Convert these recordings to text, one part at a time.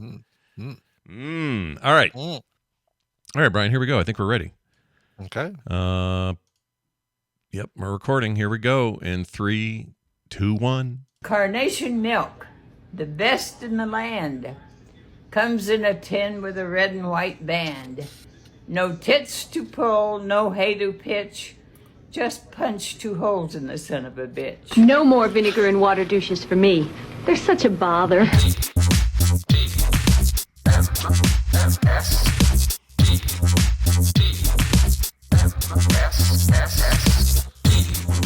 All right. All right, Brian, here we go. I think we're ready. Okay. Yep, we're recording. Here we go in 3, 2, 1. Carnation milk, the best in the land, comes in a tin with a red and white band. No tits to pull, no hay to pitch, just punch 2 holes in the son of a bitch. No more vinegar and water douches for me. They're such a bother.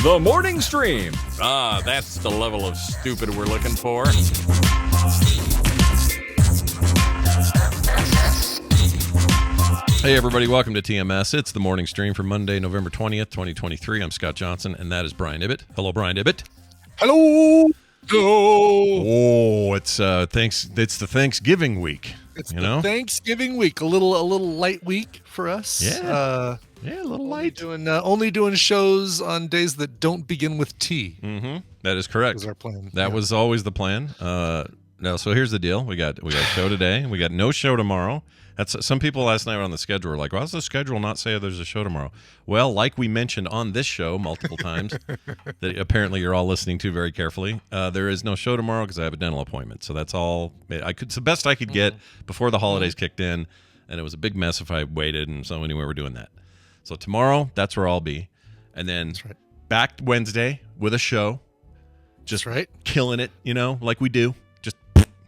The Morning Stream. That's the level of stupid we're looking for. Hey, everybody. Welcome to TMS. It's the Morning Stream for Monday, November 20th, 2023. I'm Scott Johnson, and that is Brian Ibbett. Hello, Brian Ibbett. Hello. Oh, it's the Thanksgiving week. It's Thanksgiving week. A little light week for us. Yeah. A little light. Only doing shows on days that don't begin with T. Mm-hmm. That is correct. That was our plan. That was always the plan. No, so here's the deal. We got a show today. We got no show tomorrow. That's some people last night on the schedule were like, "Why does the schedule not say there's a show tomorrow?" Well, like we mentioned on this show multiple times, that apparently you're all listening to very carefully. There is no show tomorrow because I have a dental appointment. So that's all it's the best I could get before the holidays kicked in, and it was a big mess if I waited. And so anyway, we're doing that. So tomorrow, that's where I'll be, and then back Wednesday with a show, just killing it, like we do.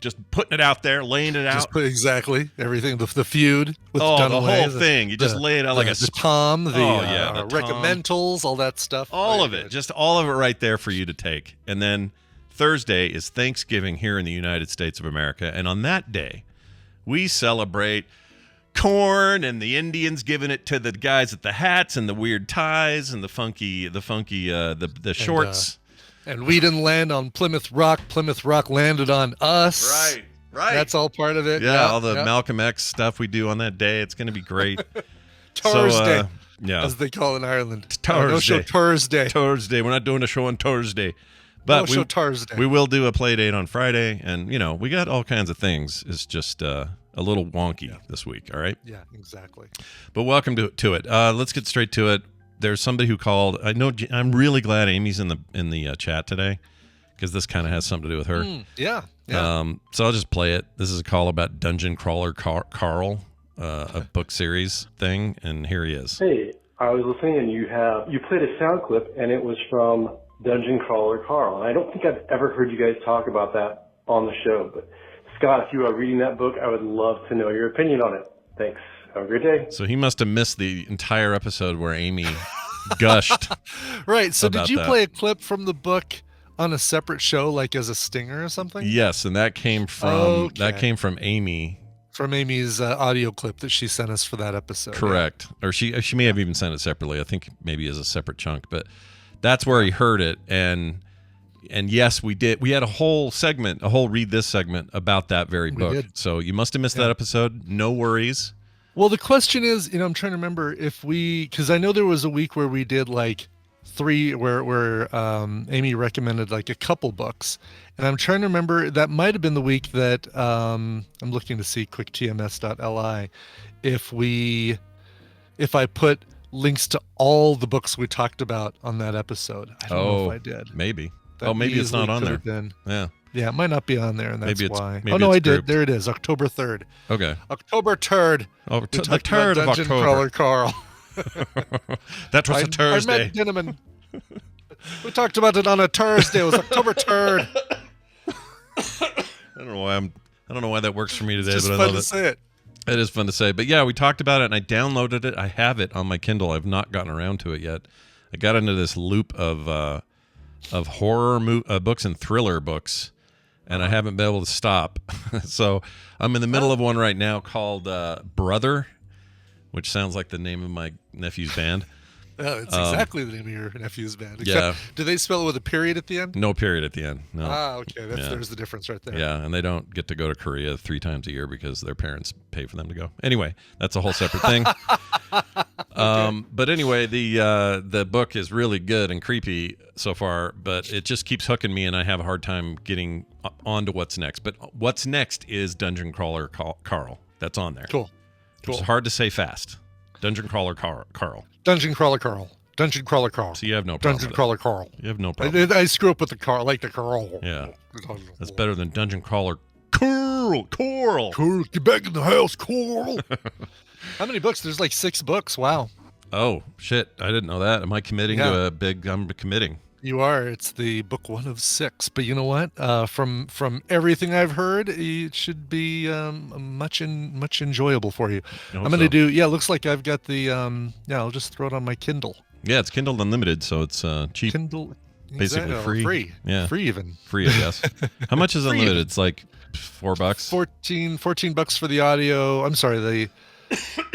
Just putting it out there, laying it out. Exactly everything. The feud with the Dunaway, whole thing. You just lay it out like the Tom, the Tom. recommendals, all that stuff. All of it, just all of it right there for you to take. And then Thursday is Thanksgiving here in the United States of America, and on that day, we celebrate corn and the Indians giving it to the guys at the hats and the weird ties and the funky shorts. And we didn't land on Plymouth Rock. Plymouth Rock landed on us. Right. That's all part of it. Yeah, all the Malcolm X stuff we do on that day. It's going to be great. Thursday, as they call it in Ireland. Thursday. No show Thursday. Thursday. We're not doing a show on Thursday. But show Thursday. We will do a play date on Friday. And, we got all kinds of things. It's just a little wonky this week, all right? Yeah, exactly. But welcome to it. Let's get straight to it. There's somebody who called. I know. I'm really glad Amy's in the chat today because this kind of has something to do with her. Yeah. So I'll just play it. This is a call about Dungeon Crawler Carl, a book series thing, and here he is. Hey, I was listening, and you played a sound clip, and it was from Dungeon Crawler Carl. And I don't think I've ever heard you guys talk about that on the show. But Scott, if you are reading that book, I would love to know your opinion on it. Thanks. Have a great day. So he must have missed the entire episode where Amy gushed. Right. So did you play a clip from the book on a separate show, like as a stinger or something? Yes, and that came from Amy. From Amy's audio clip that she sent us for that episode. Correct. Yeah. Or she may have even sent it separately. I think maybe as a separate chunk, but that's where he heard it. And yes, we did. We had a whole read this segment about that very book. Did. So you must have missed that episode. No worries. Well, the question is, I'm trying to remember because I know there was a week where we did like 3, where Amy recommended like a couple books, and I'm trying to remember, that might have been the week that I'm looking to see quicktms.li if I put links to all the books we talked about on that episode. I don't know if I did. Maybe. Maybe it's not on there. Yeah, it might not be on there, and that's why. Oh, no, I did. There it is, October 3rd. Okay. October 3rd. Oh, the 3rd of Dungeon October. Crawler Carl. That was a Thursday. I met Dinneman. We talked about it on a Thursday. It was October 3rd. I don't know why that works for me today, It's but just I fun love to it. say it. It is fun to say. But yeah, we talked about it, and I downloaded it. I have it on my Kindle. I've not gotten around to it yet. I got into this loop of horror books and thriller books, and I haven't been able to stop. So I'm in the middle of one right now called Brother, which sounds like the name of my nephew's band. Oh, it's exactly the name of your nephew's band. Yeah. Do they spell it with a period at the end? No period at the end. No. Okay. There's the difference right there. Yeah, and they don't get to go to Korea 3 times a year because their parents pay for them to go. Anyway, that's a whole separate thing. But anyway, the book is really good and creepy so far, but it just keeps hooking me, and I have a hard time getting on to what's next. But what's next is Dungeon Crawler Carl. That's on there. Cool. It's hard to say fast. Dungeon Crawler Carl. Dungeon Crawler Carl. Dungeon Crawler Carl. So you have no problem. Dungeon Crawler Carl. You have no problem. I screw up with the Carl. I like the Carl. Yeah. That's better than Dungeon Crawler Coral. Coral, get back in the house, Coral. How many books? There's like 6 books. Wow. Oh, shit. I didn't know that. Am I committing to I'm committing. You are. It's the book 1 of 6. But you know what? From everything I've heard, it should be much enjoyable for you. I'm going to do, it looks like I've got the, I'll just throw it on my Kindle. Yeah, it's Kindle Unlimited, so it's cheap. Kindle. Basically exactly. free. Yeah. Free even. Free, I guess. How much is Unlimited? It's like $4. $14 for the audio. I'm sorry, the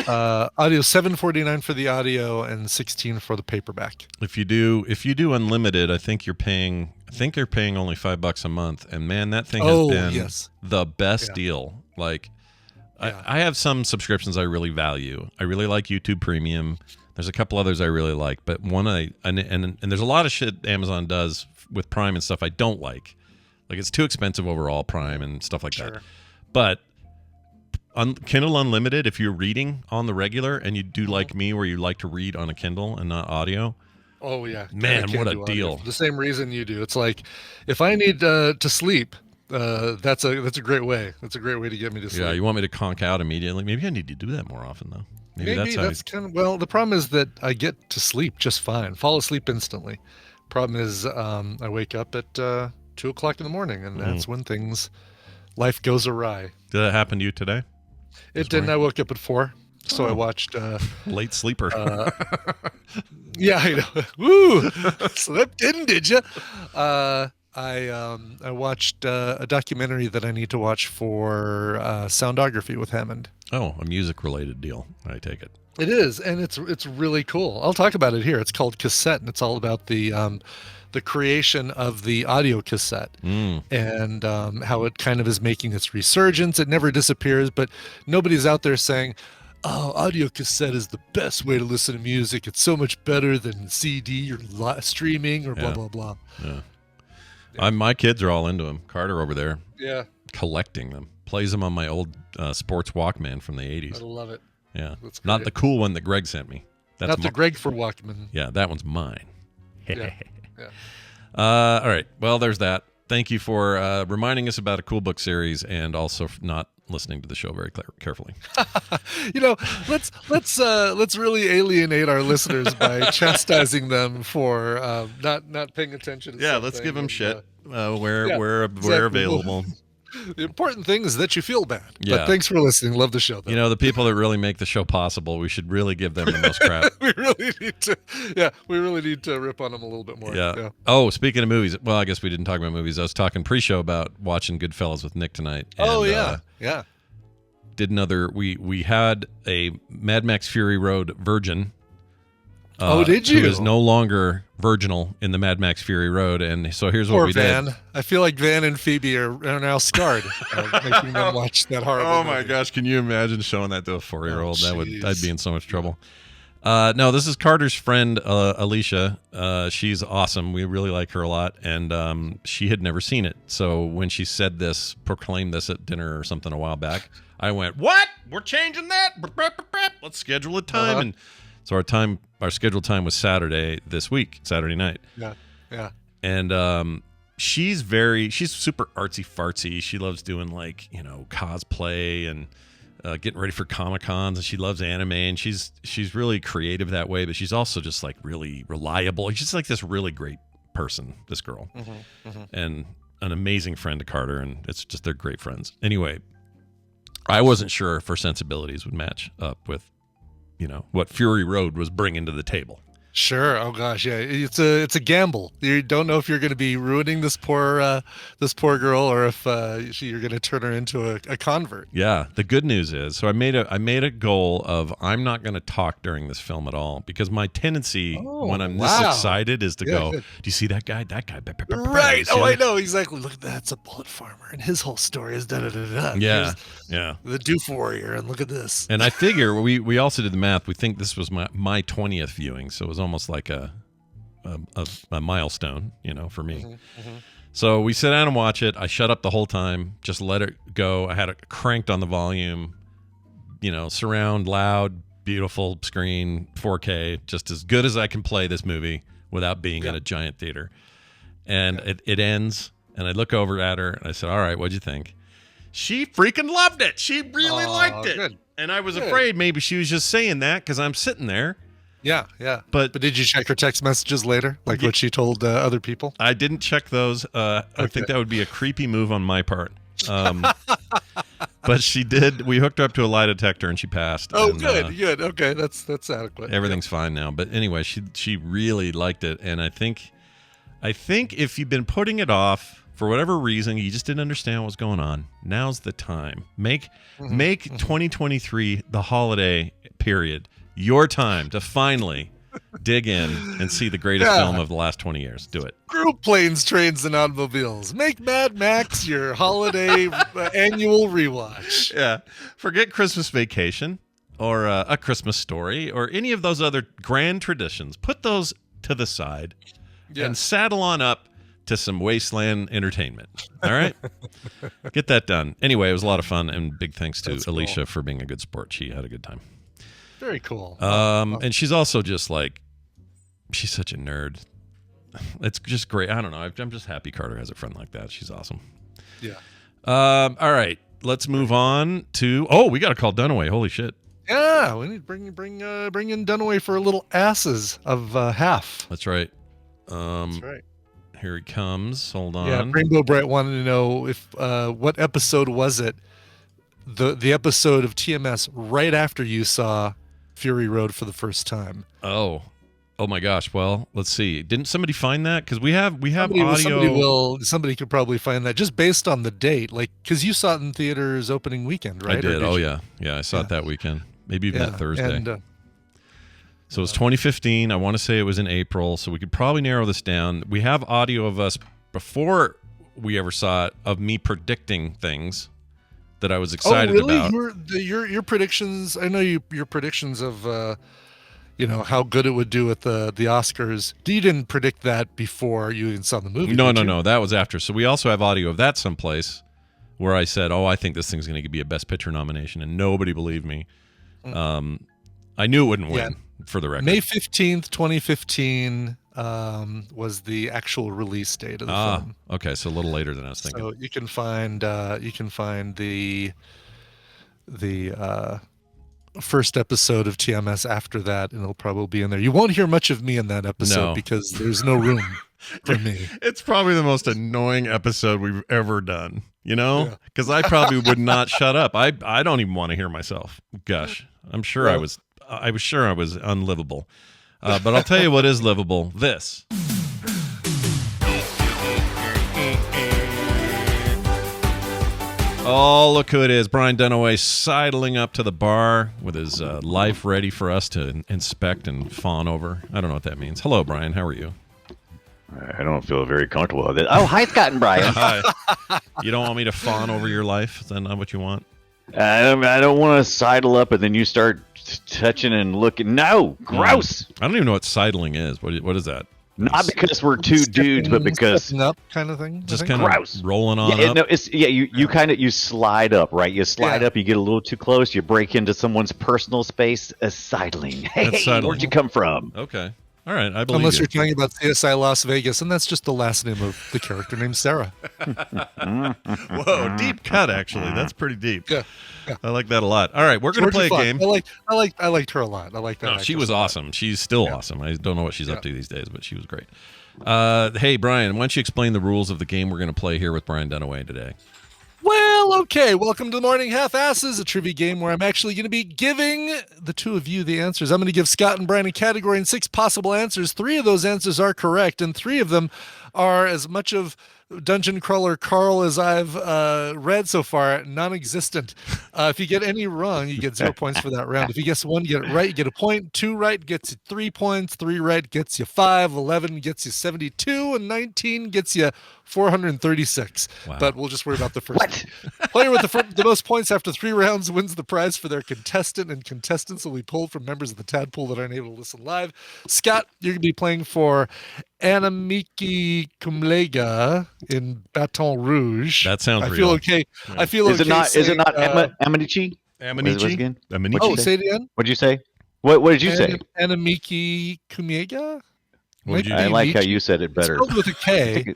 audio $7.49 for the audio and $16 for the paperback. If you do Unlimited, I think you're paying only $5 a month, and man, that thing has been the best deal. Like, I have some subscriptions I really value. I really like YouTube Premium. There's a couple others I really like, but one and there's a lot of shit Amazon does with Prime and stuff I don't like. Like, it's too expensive overall, Prime and stuff like that. But Kindle Unlimited, if you're reading on the regular and you do like me, where you like to read on a Kindle and not audio. Oh yeah, man, what a deal! For the same reason you do. It's like, if I need to sleep, that's a great way. That's a great way to get me to sleep. Yeah, you want me to conk out immediately? Maybe I need to do that more often, though. Maybe that's kind of, well, the problem is that I get to sleep just fine, fall asleep instantly. Problem is, I wake up at 2 o'clock in the morning, and that's when life goes awry. Did that happen to you today? It didn't. I woke up at 4, so I watched late sleeper. Yeah, I know. Woo! Slept in, did you? I watched a documentary that I need to watch for Soundography with Hammond. Oh, a music-related deal, I take it. It is, and it's really cool. I'll talk about it here. It's called Cassette, and it's all about the creation of the audio cassette and how it kind of is making its resurgence. It never disappears, but nobody's out there saying, oh, audio cassette is the best way to listen to music. It's so much better than CD or streaming or blah, blah, blah. Yeah. My kids are all into them. Carter over there. Yeah. Collecting them. Plays them on my old sports Walkman from the 80s. I love it. Yeah. Not the cool one that Greg sent me. That's not the Greg for Walkman. Yeah, that one's mine. Yeah. All right. Well, there's that. Thank you for reminding us about a cool book series and also not listening to the show very carefully. Let's really alienate our listeners by chastising them for not paying attention to something. Let's give them shit where available. The important thing is that you feel bad. Yeah. But thanks for listening. Love the show, though. The people that really make the show possible, we should really give them the most crap. we really need to rip on them a little bit more. Yeah. Oh, speaking of movies, well, I guess we didn't talk about movies. I was talking pre-show about watching Goodfellas with Nick tonight. And, yeah. We had a Mad Max Fury Road virgin. Did you? Who is no longer virginal in the Mad Max Fury Road, and so here's what we Van. did. I feel like Van and Phoebe are now scarred, making them watch that horrible. Oh my gosh, can you imagine showing that to a 4-year-old? I'd be in so much trouble. No, this is Carter's friend Alicia. She's awesome. We really like her a lot, and she had never seen it. So when she proclaimed this at dinner or something a while back, I went, "What? We're changing that? Let's schedule a time." And so our scheduled time was Saturday night. Yeah. And she's super artsy fartsy. She loves doing cosplay and getting ready for Comic-Cons, and she loves anime, and she's really creative that way, but she's also just like really reliable. She's like this really great person, this girl, and an amazing friend to Carter, and it's just they're great friends. Anyway, I wasn't sure if her sensibilities would match up with what Fury Road was bringing to the table. Sure. Oh gosh, yeah. It's a gamble. You don't know if you're going to be ruining this poor girl, or if you're going to turn her into a convert. Yeah. The good news is, so I made a goal of I'm not going to talk during this film at all, because my tendency when I'm this excited is to go, "Do you see that guy? That guy." Right. Oh, I know exactly. Look at that. It's a bullet farmer, and his whole story is da da da da. Yeah. The Doof Warrior, and look at this. And I figure we also did the math. We think this was my 20th viewing, so it was almost like a milestone, for me. So we sit down and watch it. I shut up the whole time, just let it go. I had it cranked on the volume, surround, loud, beautiful screen, 4K, just as good as I can play this movie without being in a giant theater. And it ends, and I look over at her, and I said, all right, what'd you think? She freaking loved it. She really liked it. Good. And I was afraid maybe she was just saying that because I'm sitting there. Yeah. But did you check her text messages later, like what she told other people? I didn't check those. I think that would be a creepy move on my part. But she did. We hooked her up to a lie detector, and she passed. Oh, and, good. Okay, that's adequate. Everything's fine now. But anyway, she really liked it, and I think if you've been putting it off for whatever reason, you just didn't understand what was going on. Now's the time. Make 2023 the holiday period. Your time to finally dig in and see the greatest film of the last 20 years. Do it. Group Planes, Trains, and Automobiles. Make Mad Max your holiday annual rewatch. Yeah. Forget Christmas Vacation or A Christmas Story or any of those other grand traditions. Put those to the side and saddle on up to some wasteland entertainment. All right? Get that done. Anyway, it was a lot of fun, and big thanks to Alicia for being a good sport. She had a good time. Very cool. And she's also just she's such a nerd. It's just great. I don't know. I'm just happy Carter has a friend like that. She's awesome. Yeah. All right. Let's move on to. We got to call Dunaway. Holy shit. Yeah, we need to bring in Dunaway for a little asses of half. That's right. That's right. Here he comes. Hold on. Yeah. Rainbow Bright wanted to know if what episode was it? The episode of TMS right after you saw Fury Road for the first time. Oh my gosh. Well, let's see. Didn't somebody find that? Because we have audio. Somebody could probably find that just based on the date, because you saw it in theaters opening weekend, right? I did. Yeah. I saw it that weekend. Maybe even that Thursday. And, so it's 2015. I want to say it was in April. So we could probably narrow this down. We have audio of us before we ever saw it of me predicting things that I was excited about. Your predictions. I know your predictions of how good it would do at the Oscars. You didn't predict that before you even saw the movie. No. That was after. So we also have audio of that someplace where I said, I think this thing's going to be a Best Picture nomination, and nobody believed me. I knew it wouldn't win, for the record. May 15th, 2015 was the actual release date of the film. Okay, so a little later than I was thinking. So you can find the first episode of TMS after that, and it'll probably be in there. You won't hear much of me in that episode because there's no room for me. It's probably the most annoying episode we've ever done, because I probably would not shut up. I don't even want to hear myself. Gosh, I'm sure I was sure I was unlivable. But I'll tell you what is livable. This. Oh, look who it is. Brian Dunaway sidling up to the bar with his life ready for us to inspect and fawn over. I don't know what that means. Hello, Brian. How are you? I don't feel very comfortable with it. Oh, hi, Scott and Brian. Hi. You don't want me to fawn over your life? Is that not what you want? I don't want to sidle up and then you start touching and looking. No, gross. I don't even know what sidling is. What is that? Not because we're two dudes, but because up kind of thing. Just kind of rolling on up. No, you slide up, right? You slide up, you get a little too close, you break into someone's personal space. Sidling. Hey, sidling. Where'd you come from? Okay. All right, I believe Unless you're talking about CSI Las Vegas, and that's just the last name of the character named Sarah. Whoa, deep cut, actually. That's pretty deep. Yeah. I like that a lot. All right, we're going to play a game. I liked her a lot. I like that. No, she was awesome. She's still awesome. I don't know what she's up to these days, but she was great. Hey, Brian, why don't you explain the rules of the game we're going to play here with Brian Dunaway today? Well, okay. Welcome to the Morning Half-Asses, a trivia game where I'm actually going to be giving the two of you the answers. I'm going to give Scott and Brian a category and 6 possible answers. 3 of those answers are correct, and 3 of them are as much of Dungeon Crawler Carl as I've read so far, non-existent. If you get any wrong, you get 0 points for that round. If you guess 1, you get it right, you get a point. 2 right gets you 3 points. 3 right gets you 5. 11 gets you 72, and 19 gets you 436. Wow. But we'll just worry about the first. What? Player with the most points after 3 rounds wins the prize for their contestant, and contestants will be pulled from members of the tadpole that aren't able to listen live. Scott, you're going to be playing for Anamiki Kumlega in Baton Rouge. That sounds I real. feel okay. Yeah. I feel Is okay. it not Amanichi? Amanichi? What again? Amanichi? Oh, say it again. What'd you say? What did you say? Anamiki Kumega? What'd you I do? like how you said it It's better. spelled with a K.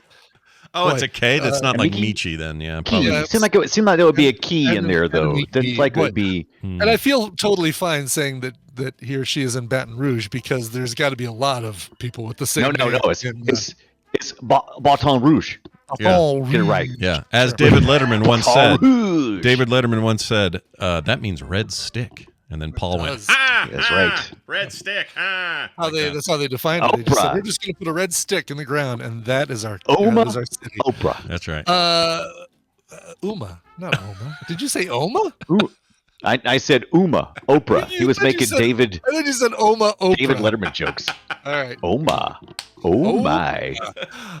Oh, it's a K. That's not like Amiki? Michi then. Yeah, Key. probably. Yeah, It seemed like there would be a key in there though. Amiki. Didn't like it would be. And I feel totally fine saying that he or she is in Baton Rouge because there's got to be a lot of people with the same No. name. It's Baton Rouge. Oh, Get it right. Yeah, as David Letterman once said. Rouge. David Letterman once said, "That means red stick." And then Paul went, does. That's right. red stick. That's how they defined it. They just said, Oprah. we're just going to put a red stick in the ground, and that is our Oma? that is our city. Oprah. That's right. Uma, not Oma. Did you say Oma? Ooh. I said Uma. Oprah. He was making David I thought you said Oma. Oprah. David Letterman jokes. All right. Oma. Oh my.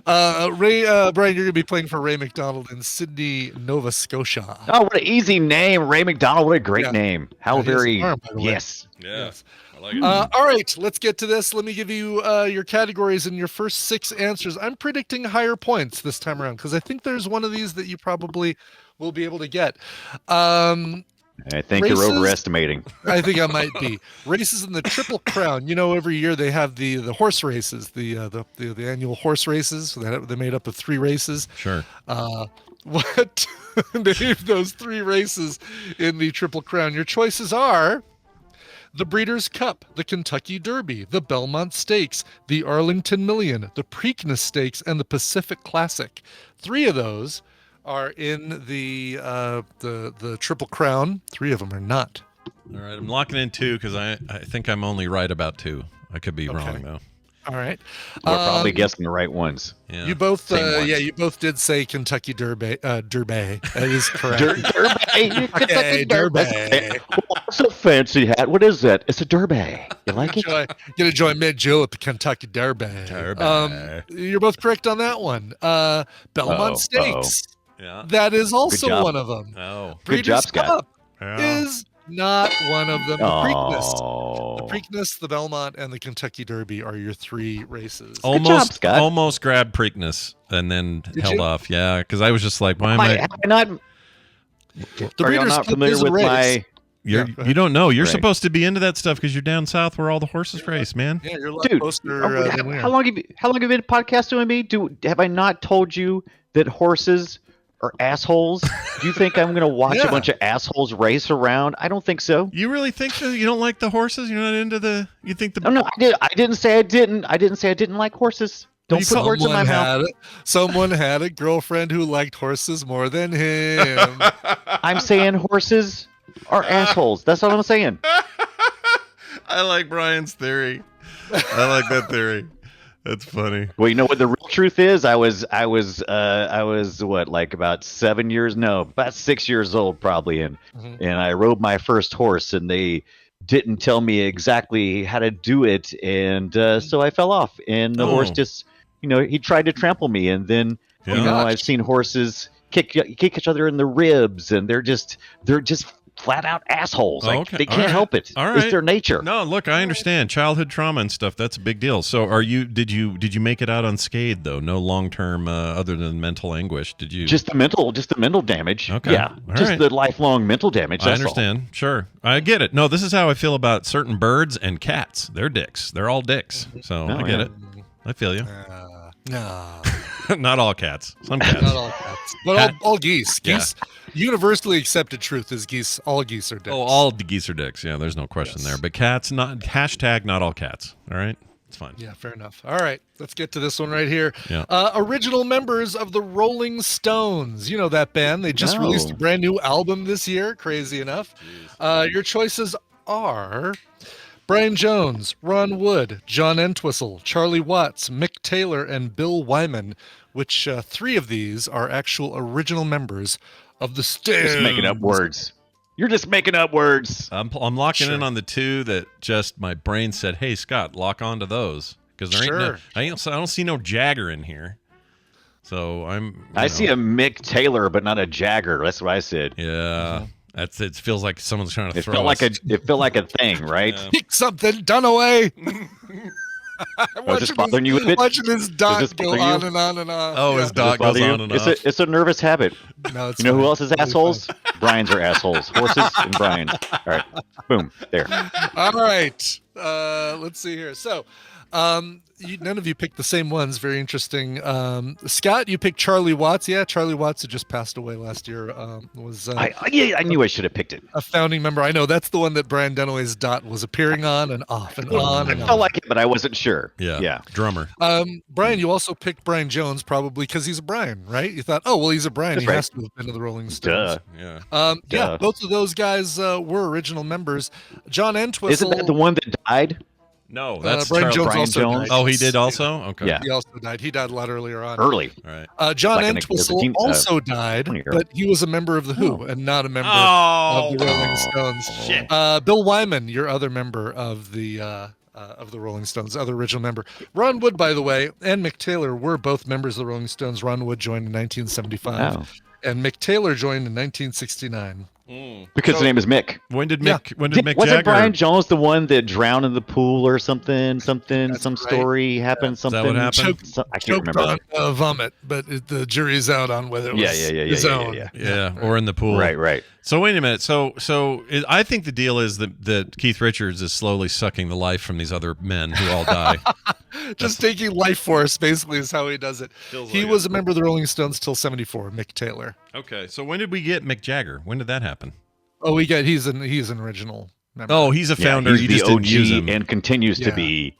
Brian, you're going to be playing for Ray McDonald in Sydney, Nova Scotia. Oh, what an easy name. Ray McDonald. What a great Yeah. name. How Yeah, he has very. an arm, by the way. Yes. Yeah, I like it. All right, let's get to this. Let me give you your categories and your first 6 answers. I'm predicting higher points this time around because I think there's one of these that you probably will be able to get. I think Races? you're overestimating. I think I might be. Races in the Triple Crown. You know, every year they have the horse races, the annual horse races. They're made up of 3 races. Sure. What name those 3 races in the Triple Crown? Your choices are the Breeders' Cup, the Kentucky Derby, the Belmont Stakes, the Arlington Million, the Preakness Stakes, and the Pacific Classic. 3 of those are in the Triple Crown. 3 of them are not. All right, I'm locking in 2 because I think I'm only right about 2. I could be wrong though. All right. We're probably guessing the right ones. Yeah. You both, Same ones. you both did say Kentucky Derbay. Derbay. That is correct. Derbay. Okay, Derbay. Oh, that's a fancy hat. What is that? It's a Derbay. You like it? Get to join Mid Jill at the Kentucky Derby. Derby. You're both correct on that one. Belmont Stakes. Yeah. That is also job. one of them. Oh. Good job, Breeders' Scott. Cup Yeah. is not one of them. The Preakness. Oh. The Preakness, the Belmont, and the Kentucky Derby are your 3 races. Almost, Scott. almost grabbed Preakness and then held you? off. Yeah, because I was just like, why am Am I not? The Are you Breeders' not Cup familiar is a with race. my? You're, Yeah, go you don't know. You're Right. supposed to be into that stuff because you're down south where all the horses race, man. Yeah, you're a lot Dude, closer than we how are. long have you been podcasting with me? Have I not told you that horses are assholes? Do you think I'm going to watch Yeah. a bunch of assholes race around? I don't think so. You really think that you don't like the horses? You're not into the. You think the. No, I didn't say I didn't. I didn't say I didn't like horses. Don't put words in my mouth. Someone had a girlfriend who liked horses more than him. I'm saying horses are assholes. That's what I'm saying. I like Brian's theory. I like that theory. That's funny. Well, you know what the real truth is? I was what, like about 6 years old probably, and I rode my first horse, and they didn't tell me exactly how to do it, and so I fell off, and the horse just, he tried to trample me, and then I've seen horses kick each other in the ribs, and they're just flat out assholes. Like, okay. they can't help it. All right. It's their nature. No, look, I understand childhood trauma and stuff. That's a big deal. So, did you make it out unscathed though? No long term other than mental anguish. Did you? Just the mental damage. Okay. Yeah. All just right. the lifelong mental damage. I That's all. understand. Sure, I get it. No, this is how I feel about certain birds and cats. They're dicks. They're all dicks. So I get it. I feel you. No. Not all cats. Some cats. Not all cats. But all geese. Yeah. Geese. Universally accepted truth is geese. All geese are dicks. Oh, all geese are dicks. Yeah, there's no question there. But cats, not hashtag not all cats. All right, it's fine. Yeah, fair enough. All right, let's get to this one right here. Yeah. Original members of the Rolling Stones. You know that band. They just released a brand new album this year. Crazy enough. Your choices are Brian Jones, Ron Wood, John Entwistle, Charlie Watts, Mick Taylor, and Bill Wyman, which 3 of these are actual original members of the Stones. Just making up words. You're just making up words. I'm locking in on the 2 that just my brain said, "Hey Scott, lock on to those," because there ain't no, I don't see no Jagger in here. So I see a Mick Taylor, but not a Jagger. That's what I said. Yeah. That's it. Feels like someone's trying to It throw felt like us. it felt like a thing, right? Yeah. Pick something, done away. Was this bothering you a bit? Watching his Does dot this go bother you? on and on and on. Oh, his dot goes on and off. It's a nervous habit. No, it's You know who fine. else is Totally assholes? Brian's are assholes. Horses and Brian's. All right. Boom. There. All right. Let's see here. So, none of you picked the same ones. Very interesting. Scott, you picked Charlie Watts. Yeah, Charlie Watts, who just passed away last year, was I knew I should have picked it. a founding member. I know that's the one that Brian Dunaway's dot was appearing on and off and on I and felt on. like it, but I wasn't sure. Yeah. Yeah. Drummer. Brian, you also picked Brian Jones probably because he's a Brian, right? You thought, oh well, he's a Brian. That's He right. has to have been to the Rolling Stones. Duh. Yeah. Yeah, Duh. both of those guys were original members. John Entwistle. Isn't that the one that died? No, that's Brian Charlie. Jones Brian also Jones? died. Oh, he did also? Okay. Yeah. He also died. He died a lot earlier on. Early. All right. John Like Entwistle 15, also died, 20 year. but he was a member of the Who and not a member Oh, of the Rolling Stones. shit. Bill Wyman, your other member of the Rolling Stones, other original member. Ron Wood, by the way, and Mick Taylor were both members of the Rolling Stones. Ron Wood joined in 1975, Oh. and Mick Taylor joined in 1969. Because his name is Mick. When did Yeah. Mick? When did Mick Wasn't Jagger? Brian Jones the one that drowned in the pool or something? Some right. story happened. Something. what happened? I can't Choked remember. on vomit, but the jury's out on whether it was his own. Yeah, or in the pool. Right. So wait a minute. I think the deal is that Keith Richards is slowly sucking the life from these other men who all die. Just taking life force, basically, is how he does it. Feels He like was it. a member of the Rolling Stones till 74, Mick Taylor. Okay. So when did we get Mick Jagger? When did that happen? Oh, he's an original member. Oh, he's a Yeah, founder. he's you the just didn't use him. OG and continues to Yeah. be.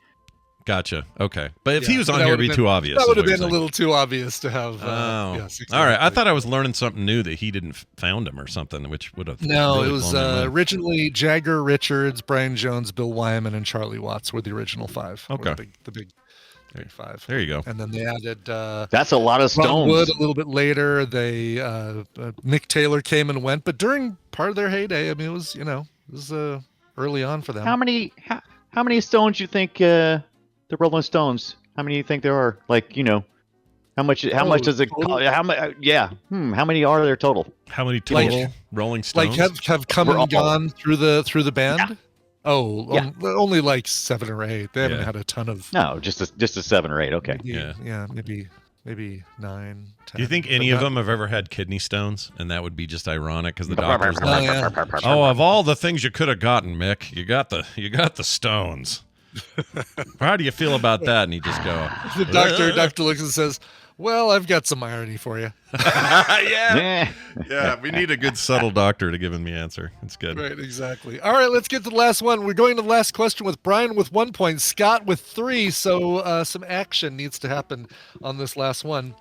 Gotcha. Okay. But if he Yeah, was on that here, it'd would've be been- too obvious. That is would have what you're been a saying. little too obvious to have. Oh. Yeah, All right. I thought I was learning something new that he didn't found him or something, which would have. No, really it was blown my mind. originally Jagger, Richards, Brian Jones, Bill Wyman, and Charlie Watts were the original five. Were Okay. the big five. There you go. And then they added That's a lot of Ron stones. Wood a little bit later. They Mick Taylor came and went, but during part of their heyday, I mean, it was early on for them. How many stones you think the Rolling Stones? How many do you think there are? Like, how much does it total? cost? How many are there total? How many total Like- Rolling Stones? Like have come We're and all- gone through the band? Yeah. Oh, Yeah. only like 7 or 8. They haven't Yeah. had a ton of. No, just a 7 or 8. Okay. Maybe, Yeah. maybe 9, 10. Do you think but any of not- them have ever had kidney stones? And that would be just ironic because the doctors. Oh, yeah. Oh, of all the things you could have gotten, Mick, you got the stones. How do you feel about that? And he just go, The doctor looks and says, "Well, I've got some irony for you." yeah, Eh. yeah. We need a good subtle doctor to give him the answer. It's good. Right, exactly. All right, let's get to the last one. We're going to the last question with Brian with 1 point, Scott with 3. So some action needs to happen on this last one.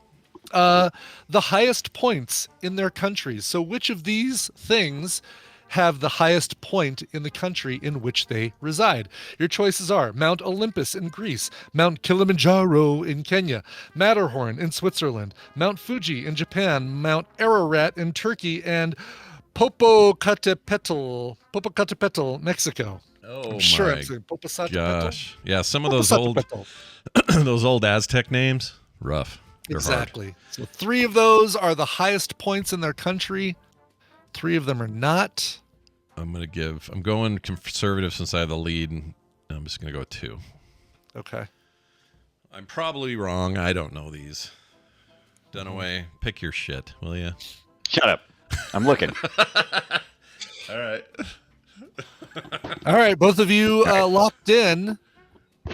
The highest points in their countries. So which of these things have the highest point in the country in which they reside? Your choices are Mount Olympus in Greece, Mount Kilimanjaro in Kenya, Matterhorn in Switzerland, Mount Fuji in Japan, Mount Ararat in Turkey, and Popocatépetl, Mexico. Oh I'm sure my I'm saying Popocatépetl. gosh. Yeah, some of those old Popocatépetl. those old Aztec names, rough. They're hard. Exactly. So 3 of those are the highest points in their country. 3 of them are not. I'm going conservative since I have the lead, and I'm just gonna go with 2. Okay. I'm probably wrong. I don't know these. Dunaway, pick your shit, will you? Shut up. I'm looking. All right. All right, both of you locked in.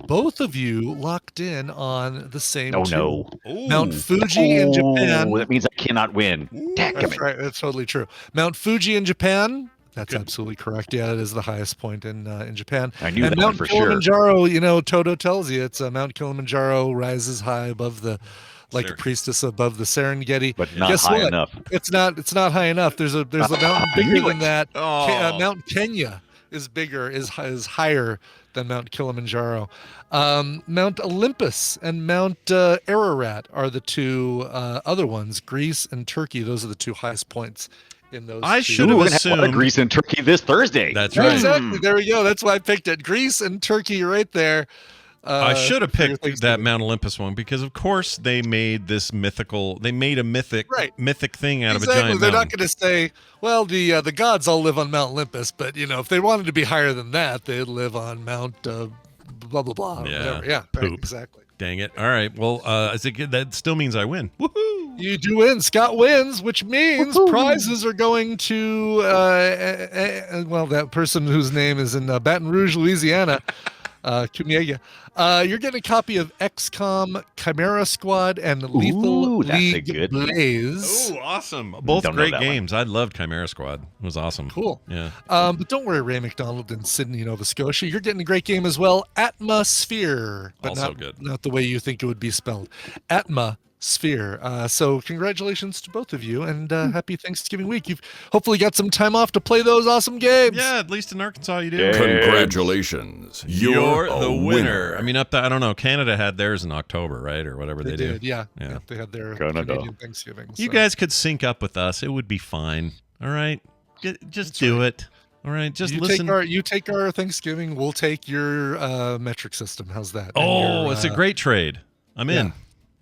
Both of you locked in on the same Oh 2. no. Mount Fuji in Japan. Oh, that means I cannot win. That's right. That's totally true. Mount Fuji in Japan. That's absolutely correct. Yeah, it is the highest point in Japan. I knew and that Mount one for sure. Kilimanjaro, Toto tells you it's Mount Kilimanjaro rises high above the, like a priestess above the Serengeti. But not Guess high what? enough. It's not high enough. There's a mountain bigger than that. Oh. Mount Kenya is higher than Mount Kilimanjaro. Mount Olympus and Mount Ararat are the 2 other ones. Greece and Turkey, those are the 2 highest points in those. I 2. should Ooh, have we're gonna have a lot of assumed. Greece and Turkey this Thursday. That's Yeah, right. exactly. There we go. That's why I picked it. Greece and Turkey right there. I should have for your picked that Thanksgiving. Mount Olympus one because, of course, they made this they made a mythic thing out of a giant They're mountain. not going to say, well, the gods all live on Mount Olympus, but if they wanted to be higher than that, they'd live on Mount blah blah blah. Or whatever. Yeah, right, poop. exactly. Dang it! All right, well, that still means I win. Woohoo! You do win. Scott wins, which means prizes are going to that person whose name is in Baton Rouge, Louisiana. Kumiega. You're getting a copy of XCOM Chimera Squad and Lethal that's a League good one. Blaze. Oh, awesome! Both Don't know great that games. I loved Chimera Squad. It was awesome. Cool. Yeah. But don't worry, Ray McDonald in Sydney, Nova Scotia. You're getting a great game as well. Atmosphere. But Also good. Not the way you think it would be spelled. Atmosphere. So congratulations to both of you, and happy Thanksgiving week. You've hopefully got some time off to play those awesome games. Yeah, at least in Arkansas you do. Yeah. Congratulations. You're a the winner. I mean, I don't know. Canada had theirs in October, right, or whatever they did. do. Yeah. Yeah. They had their Canada. Canadian Thanksgiving. You so. guys could sync up with us. It would be fine. All right, just do it. All right, just listen. You take our Thanksgiving. We'll take your metric system. How's that? Oh, it's a great trade. I'm in.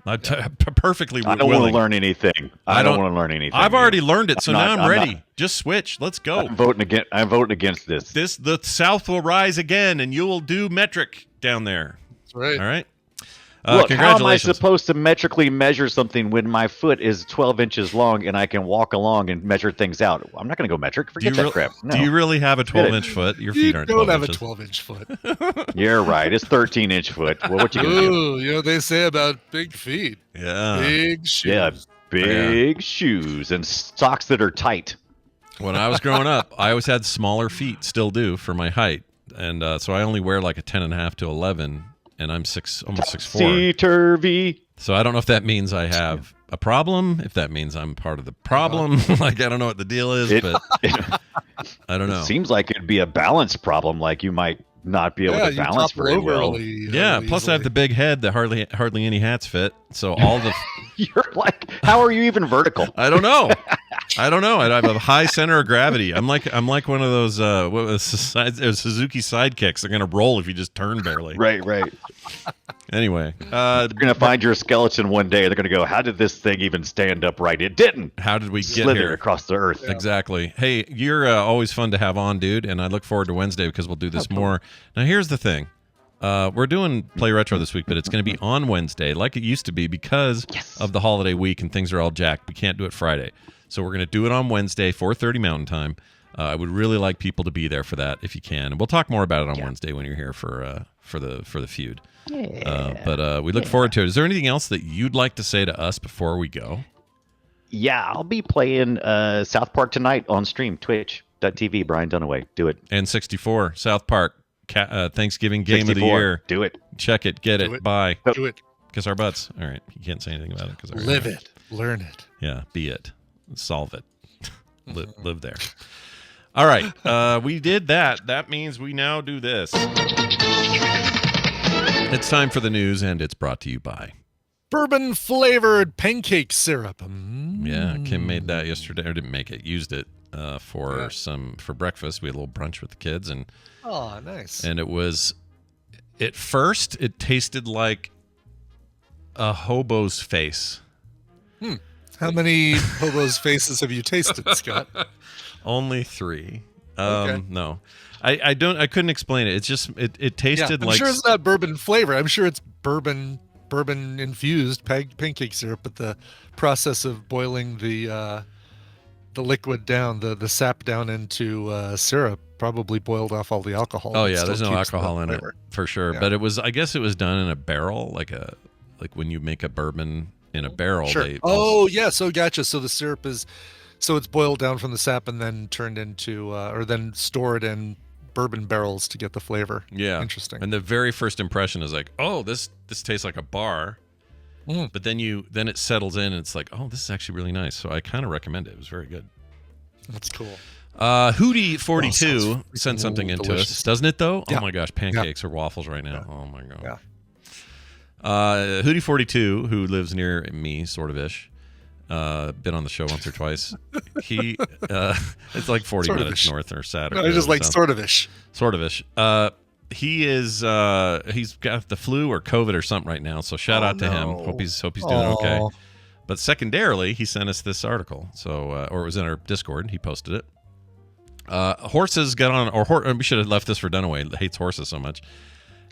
I'm perfectly I don't willing. want to learn anything. I don't want to learn anything. I've already learned it, so now I'm ready. not- Just switch. Let's go. I'm voting against this. The South will rise again, and you will do metric down there. That's right. All right. Look, how am I Congratulations. supposed to metrically measure something when my foot is 12 inches long and I can walk along and measure things out? I'm not going to go metric. Forget that crap. No. Do you really have a Forget it. 12-inch foot? Your You feet aren't don't 12 have inches. a 12-inch foot. You're right. It's 13-inch foot. Well, what you going to do? Ooh, you know what they say about big feet. Yeah. Big shoes. Yeah, big shoes and socks that are tight. When I was growing up, I always had smaller feet, still do, for my height. And so I only wear like a 10.5 to 11, and I'm almost 6'4". Sea-turvy. So I don't know if that means I have a problem, if that means I'm part of the problem. Like, I don't know what the deal is, but I don't know. It seems like it'd be a balance problem. Like you might not be able to you balance topple very over well. Yeah, plus I have the big head that hardly any hats fit. So all the You're like, how are you even vertical? I don't know. I have a high center of gravity. I'm like one of those Suzuki sidekicks. They're gonna roll if you just turn barely. Right. Anyway, They're gonna find your skeleton one day. They're gonna go, how did this thing even stand upright? It didn't. how did we get Slithered here? across the earth. Exactly. Hey, you're always fun to have on, dude, and I look forward to Wednesday because we'll do this more. Now, here's the thing. We're doing Play Retro this week, but it's going to be on Wednesday like it used to be because of the holiday week and things are all jacked. We can't do it Friday. So we're going to do it on Wednesday, 4:30 Mountain Time. I would really like people to be there for that if you can. And we'll talk more about it on Wednesday when you're here for the feud. But we look forward to it. Is there anything else that you'd like to say to us before we go? Yeah, I'll be playing South Park tonight on stream, twitch.tv, Brian Dunaway. Do it. And 64, South Park, Thanksgiving Game of the 64. Year. Do it. Check it, get it, buy. Do it. Kiss our butts. All right. You can't say anything about it. Live it. Learn it. Yeah, be it. Solve it. Live there. All right. We did that. That means we now do this. It's time for the news, and it's brought to you by... Bourbon flavored pancake syrup. Yeah, Kim made that yesterday. Or didn't make it. Used it for breakfast. We had a little brunch with the kids. And Oh, nice. And it was... At first, it tasted like a hobo's face. How many hobos' faces have you tasted, Scott? Only 3. Okay. No, I couldn't explain it. It's just it tasted I'm like. sure it's not bourbon flavor. I'm sure it's bourbon infused pancake syrup, but the process of boiling the liquid down, the sap down into syrup, probably boiled off all the alcohol. Oh It yeah, still there's no keeps the alcohol in it flavor. for sure. Yeah. But I guess it was done in a barrel, like when you make a bourbon in a barrel. Sure. Yeah. So gotcha. So the syrup it's boiled down from the sap and then turned into, or then stored in bourbon barrels to get the flavor. Yeah. Interesting. And the very first impression is like, oh, this tastes like a bar. Mm. But then it settles in and it's like, oh, this is actually really nice. So I kind of recommend it. It was very good. That's cool. Hootie42 sounds sent something into delicious. us, doesn't it though? Yeah. Oh my gosh, pancakes or waffles right now. Yeah. Oh my god. Yeah. Hootie42, who lives near me, sort of ish, been on the show once or twice. He it's like 40 Sort of minutes ish. north or Saturday. No, I just like sort of ish. Sort of ish. he is he's got the flu or COVID or something right now. So shout out to him. Hope he's doing okay. But secondarily, he sent us this article. So or it was in our Discord. He posted it. Horses get on, we should have left this for Dunaway. Hates horses so much.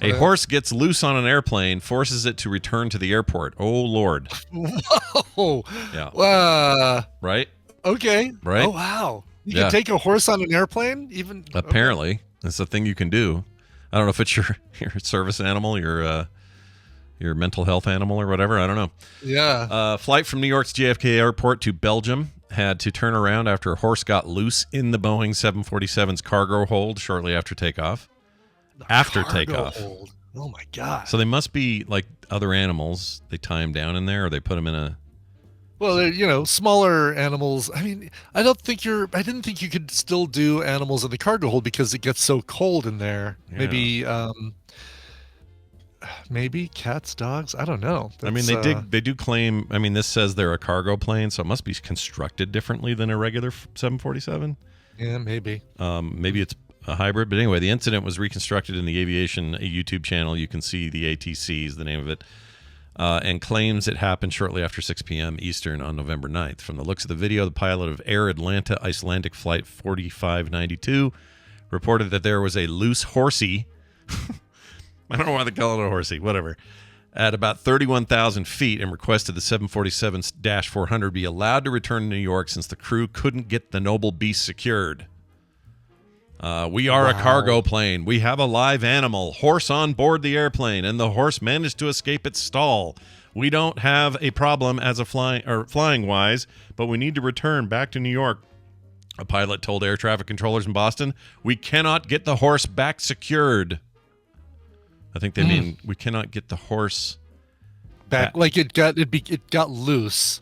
A horse gets loose on an airplane, forces it to return to the airport. Oh Lord! Whoa! Yeah. Right. Okay. Right. Oh wow! You can take a horse on an airplane, even. Apparently, that's a thing you can do. I don't know if it's your service animal, your mental health animal, or whatever. I don't know. Yeah. Flight from New York's JFK Airport to Belgium had to turn around after a horse got loose in the Boeing 747's cargo hold shortly after takeoff. Takeoff. Hold. Oh my god! So they must be like other animals. They tie them down in there, or they put them in a. Well, they're, smaller animals. I mean, I didn't think you could still do animals in the cargo hold because it gets so cold in there. Yeah. Maybe cats, dogs. I don't know. I mean, they do claim. I mean, this says they're a cargo plane, so it must be constructed differently than a regular 747. Yeah, maybe. Maybe it's a hybrid, but anyway, the incident was reconstructed in the Aviation YouTube channel. You can see the ATC is the name of it, and claims it happened shortly after 6 p.m. Eastern on November 9th. From the looks of the video, the pilot of Air Atlanta Icelandic Flight 4592 reported that there was a loose horsey. I don't know why they call it a horsey, whatever, at about 31,000 feet, and requested the 747-400 be allowed to return to New York since the crew couldn't get the noble beast secured. We are a cargo plane. We have a live animal, horse on board the airplane, and the horse managed to escape its stall. We don't have a problem as a flying wise, but we need to return back to New York. A pilot told air traffic controllers in Boston, "We cannot get the horse back secured." I think they mean we cannot get the horse back. Like it got loose.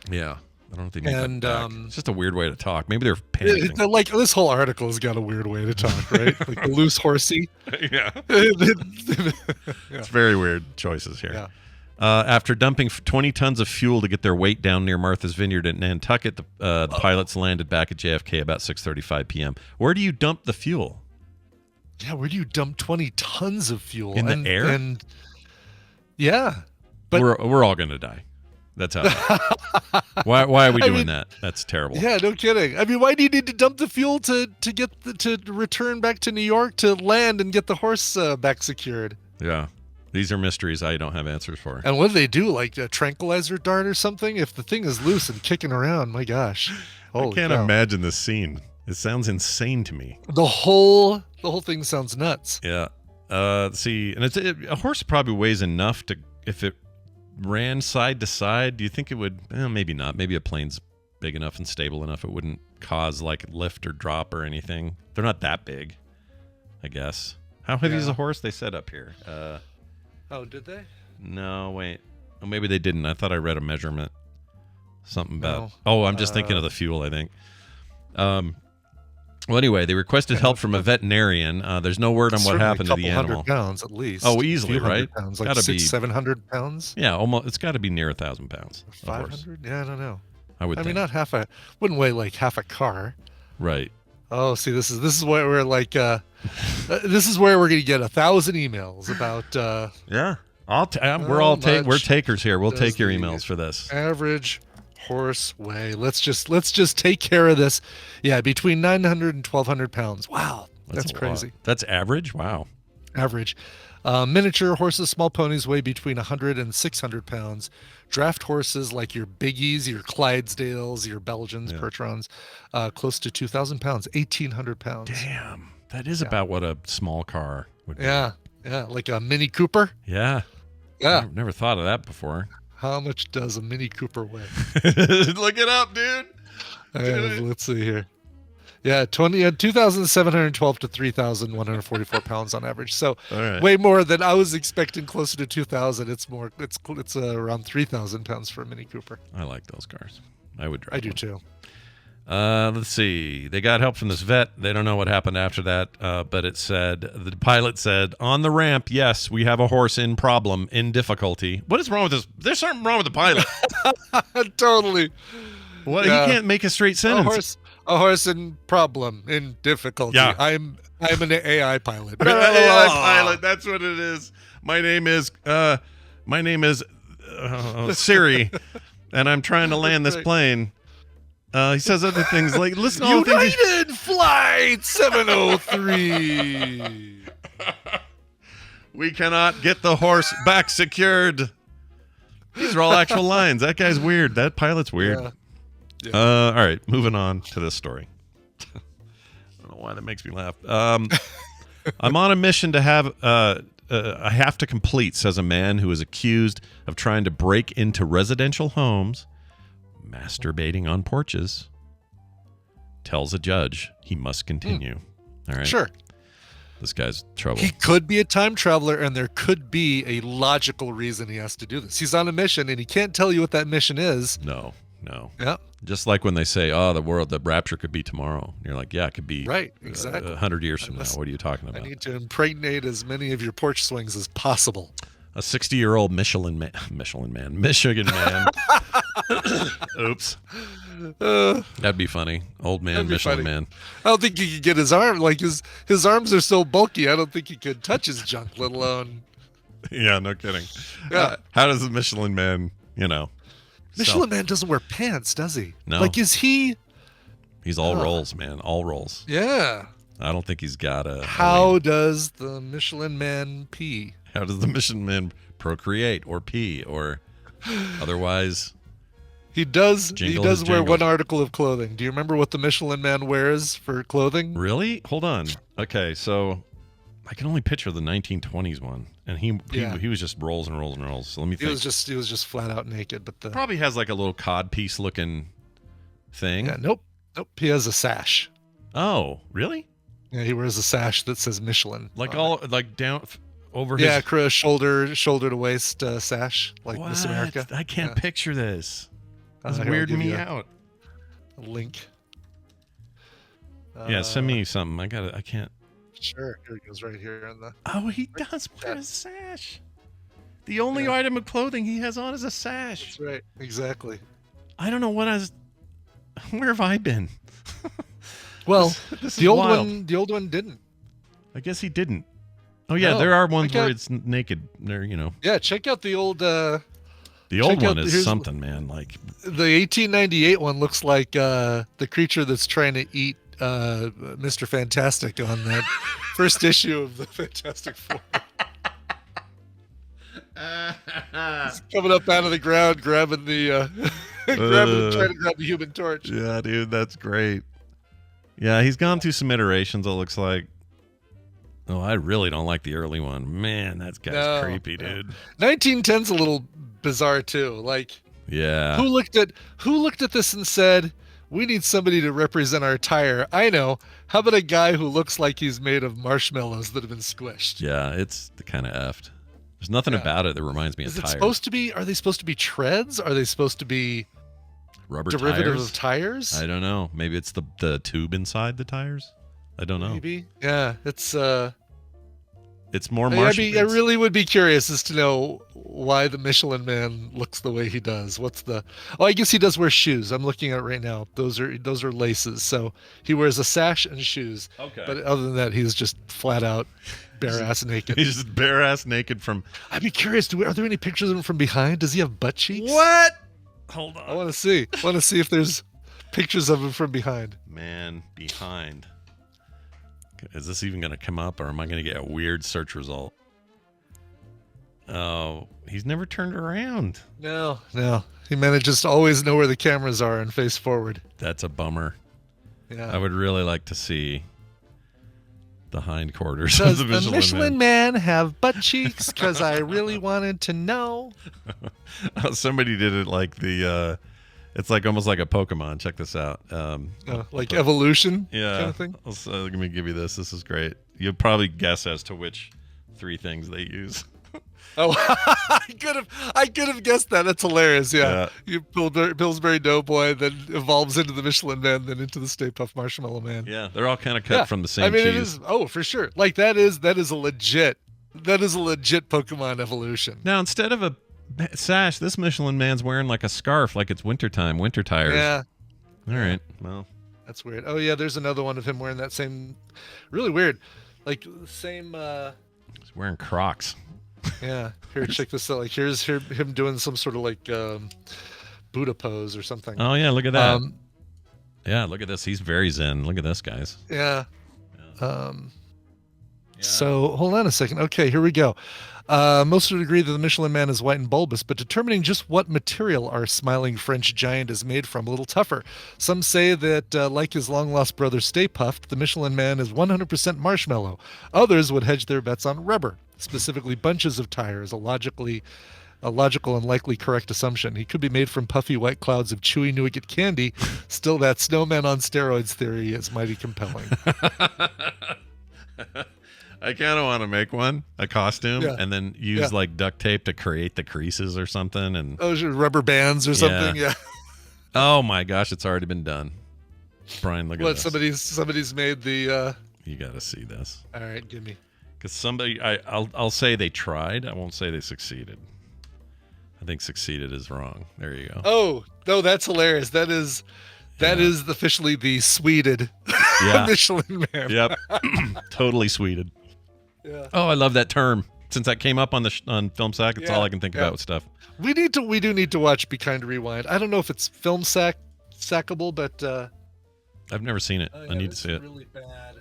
Yeah. I don't know if they mean back. It's just a weird way to talk. Maybe they're panicking. Like this whole article has got a weird way to talk, right? Like the loose horsey. Yeah. It's very weird choices here. Yeah. After dumping 20 tons of fuel to get their weight down near Martha's Vineyard in Nantucket, the pilots landed back at JFK about 6:35 p.m. Where do you dump the fuel? Yeah, where do you dump 20 tons of fuel? In the air? And yeah. But we're all going to die. That's how. Why are we doing that? That's terrible. Yeah, no kidding. I mean, why do you need to dump the fuel to return back to New York to land and get the horse back secured? Yeah, these are mysteries I don't have answers for. And what do they do? Like a tranquilizer dart or something? If the thing is loose and kicking around, my gosh! I can't imagine this scene. It sounds insane to me. The whole thing sounds nuts. Yeah. See, and a horse probably weighs enough to if it ran side to side, do you think it would? Maybe not. Maybe a plane's big enough and stable enough it wouldn't cause like lift or drop or anything. They're not that big, I guess. How heavy is a horse? They said up here. Oh, did they? No, wait. Oh, maybe they didn't. I thought I read a measurement. Something about. No. Oh, I'm just thinking of the fuel, I think. Well, anyway, they requested help from a veterinarian. There's no word on what happened to the animal. 100 pounds at least. Oh, easily, right? Pounds, like 700 pounds. Yeah, almost. It's got to be near 1,000 pounds. 500? Yeah, I don't know. I mean, not wouldn't weigh like half a car. Right. Oh, see, this is where we're like, this is where we're gonna get 1,000 emails about. Yeah, we're takers here. We'll take your emails for this. Average horse weigh. Let's just take care of this. Yeah, between 900 and 1,200 pounds. Wow, that's crazy. Lot. That's average. Wow. Average. Miniature horses, small ponies weigh between 100 and 600 pounds. Draft horses like your Biggies, your Clydesdales, your Belgians, Percherons, close to 2,000 pounds, 1,800 pounds. Damn, that is about what a small car would be. Yeah, like a Mini Cooper. Yeah. I've never thought of that before. How much does a Mini Cooper weigh? Look it up, dude. Let's see here. Yeah, 2,712 to 3,144 pounds on average. So way more than I was expecting. Closer to 2,000. It's more. It's around 3,000 pounds for a Mini Cooper. I like those cars. I would drive. I do too. Let's see. They got help from this vet. They don't know what happened after that, but it said, the pilot said, on the ramp, yes, we have a horse in difficulty. What is wrong with this? There's something wrong with the pilot. Totally. What? Yeah. He can't make a straight sentence. A horse in problem, in difficulty. Yeah. I'm an AI pilot. AI pilot. That's what it is. My name is Siri, and I'm trying to land this plane. He says other things like, "Listen, all the things." United Flight 703. We cannot get the horse back secured. These are all actual lines. That guy's weird. That pilot's weird. Yeah. All right, moving on to this story. I don't know why that makes me laugh. I'm on a mission to have I have to complete, says a man who is accused of trying to break into residential homes, masturbating on porches. Tells a judge he must continue. All right. Sure. This guy's trouble. He could be a time traveler, and there could be a logical reason he has to do this. He's on a mission, and he can't tell you what that mission is. No. Yeah. Just like when they say, "Oh, the rapture could be tomorrow." And you're like, "Yeah, it could be Right, exactly. 100 years from now." What are you talking about? I need to impregnate as many of your porch swings as possible. A 60-year-old Michigan man. Oops. That'd be funny. Old man, Michelin funny. man. I don't think he could get his arm. Like his arms are so bulky. I don't think he could touch his junk, let alone. Yeah, no kidding. Yeah. How does the Michelin man, Michelin Man doesn't wear pants, does he? No. Like, is he? He's all rolls, man. All rolls. Yeah. I don't think he's got a. How does the Michelin Man pee? How does the Michelin man procreate or pee or otherwise? He does. Jingle He his does wear jingle. one article of clothing. Do you remember what the Michelin Man wears for clothing? Really? Hold on. Okay, so I can only picture the 1920s one, and he was just rolls and rolls and rolls. So let me He think. was just flat out naked. But the Probably has like a little cod piece looking thing. yeah, nope. He has a sash. Oh, really? Yeah, he wears a sash that says Michelin. Like on all it. like down over Yeah, his. shoulder to waist sash, like Miss What? America. I can't Yeah. picture this. That's Here, I'll weirding give me you out. A link. Yeah, send me something. I can't. Sure. Here it goes right here on the. Oh, he does wear a sash. The only item of clothing he has on is a sash. That's right. Exactly. I don't know what where have I been? Well, This the is old wild. one. The old one didn't. I guess he didn't. Oh yeah, No, there are ones check where out- it's naked. There, Yeah, check out the old. The old check out one the- is here's- something, man. Like The 1898 one looks like the creature that's trying to eat Mr. Fantastic on that first issue of the Fantastic Four. He's coming up out of the ground, grabbing the, trying to grab the Human Torch. yeah, dude, that's great. Yeah, he's gone through some iterations. It looks like. Oh, I really don't like the early one. Man, that guy's No, creepy, no. dude. 1910's a little bizarre too. Like, Yeah. who looked at this and said, "We need somebody to represent our tire"? I know. How about a guy who looks like he's made of marshmallows that have been squished? Yeah, it's the kind of effed. There's nothing Yeah. about it that reminds me Is of it tires. supposed to be? Are they supposed to be treads? Are they supposed to be Rubber derivatives tires? of tires? I don't know. Maybe it's the tube inside the tires. I don't know. Maybe. Yeah, it's. It's more I marshmallows. really would be curious as to know why the Michelin Man looks the way he does. What's the? Oh, I guess he does wear shoes. I'm looking at it right now. Those are laces. So he wears a sash and shoes. Okay. But other than that, he's just flat out bare ass naked. He's just bare ass naked from. I'd be curious. Are there any pictures of him from behind? Does he have butt cheeks? What? Hold I on. want to see. I want to see if there's pictures of him from behind. Man behind. Is this even going to come up, or am I going to get a weird search result? Oh, he's never turned around. No. He manages to always know where the cameras are and face forward. That's a bummer. Yeah. I would really like to see the hindquarters Does of the the Michelin Man have butt cheeks? Because I really wanted to know. Somebody did it like the. It's like almost like a Pokemon. Check this out. Like evolution Yeah. kind of thing? Let me give you this. This is great. You'll probably guess as to which 3 things they use. Oh, I could have guessed that. That's hilarious. Yeah. You Pillsbury Doughboy, then evolves into the Michelin Man, then into the Stay Puft Marshmallow Man. Yeah, they're all kind of cut from the same I mean, cheese. it is. Oh, for sure. Like that is a legit Pokemon evolution. Now, instead of a sash, this Michelin Man's wearing like a scarf, like it's winter tires. Yeah. All right. Well, That's weird. Oh yeah, there's another one of him wearing that same, really weird, like the same. He's wearing Crocs. Yeah, here, check this out. Like here's him doing some sort of like Buddha pose or something. Oh yeah, look at that. Yeah, look at this. He's very zen. Look at this, guys. Yeah. So hold on a second. Okay, here we go. Most would agree that the Michelin Man is white and bulbous, but determining just what material our smiling French giant is made from a little tougher. Some say that, like his long-lost brother Stay Puft, the Michelin Man is 100% marshmallow. Others would hedge their bets on rubber, specifically bunches of tires, a logical and likely correct assumption. He could be made from puffy white clouds of chewy nougat candy. Still, that snowman on steroids theory is mighty compelling. I kind of want to make a costume, and then use like duct tape to create the creases or something. And rubber bands or something. Yeah. Oh my gosh, it's already been done. Brian, look at this. Somebody's made the. You got to see this. All right, give me. Because I'll say they tried. I won't say they succeeded. I think succeeded is wrong. There you go. Oh no, that's hilarious. That is officially the Sweded Michelin Man. Yep, totally Sweded. Yeah. Oh, I love that term. Since that came up on Film Sack, it's all I can think about with stuff. We do need to watch Be Kind to Rewind. I don't know if it's Film Sackable, but I've never seen it. I need to see it. Really bad.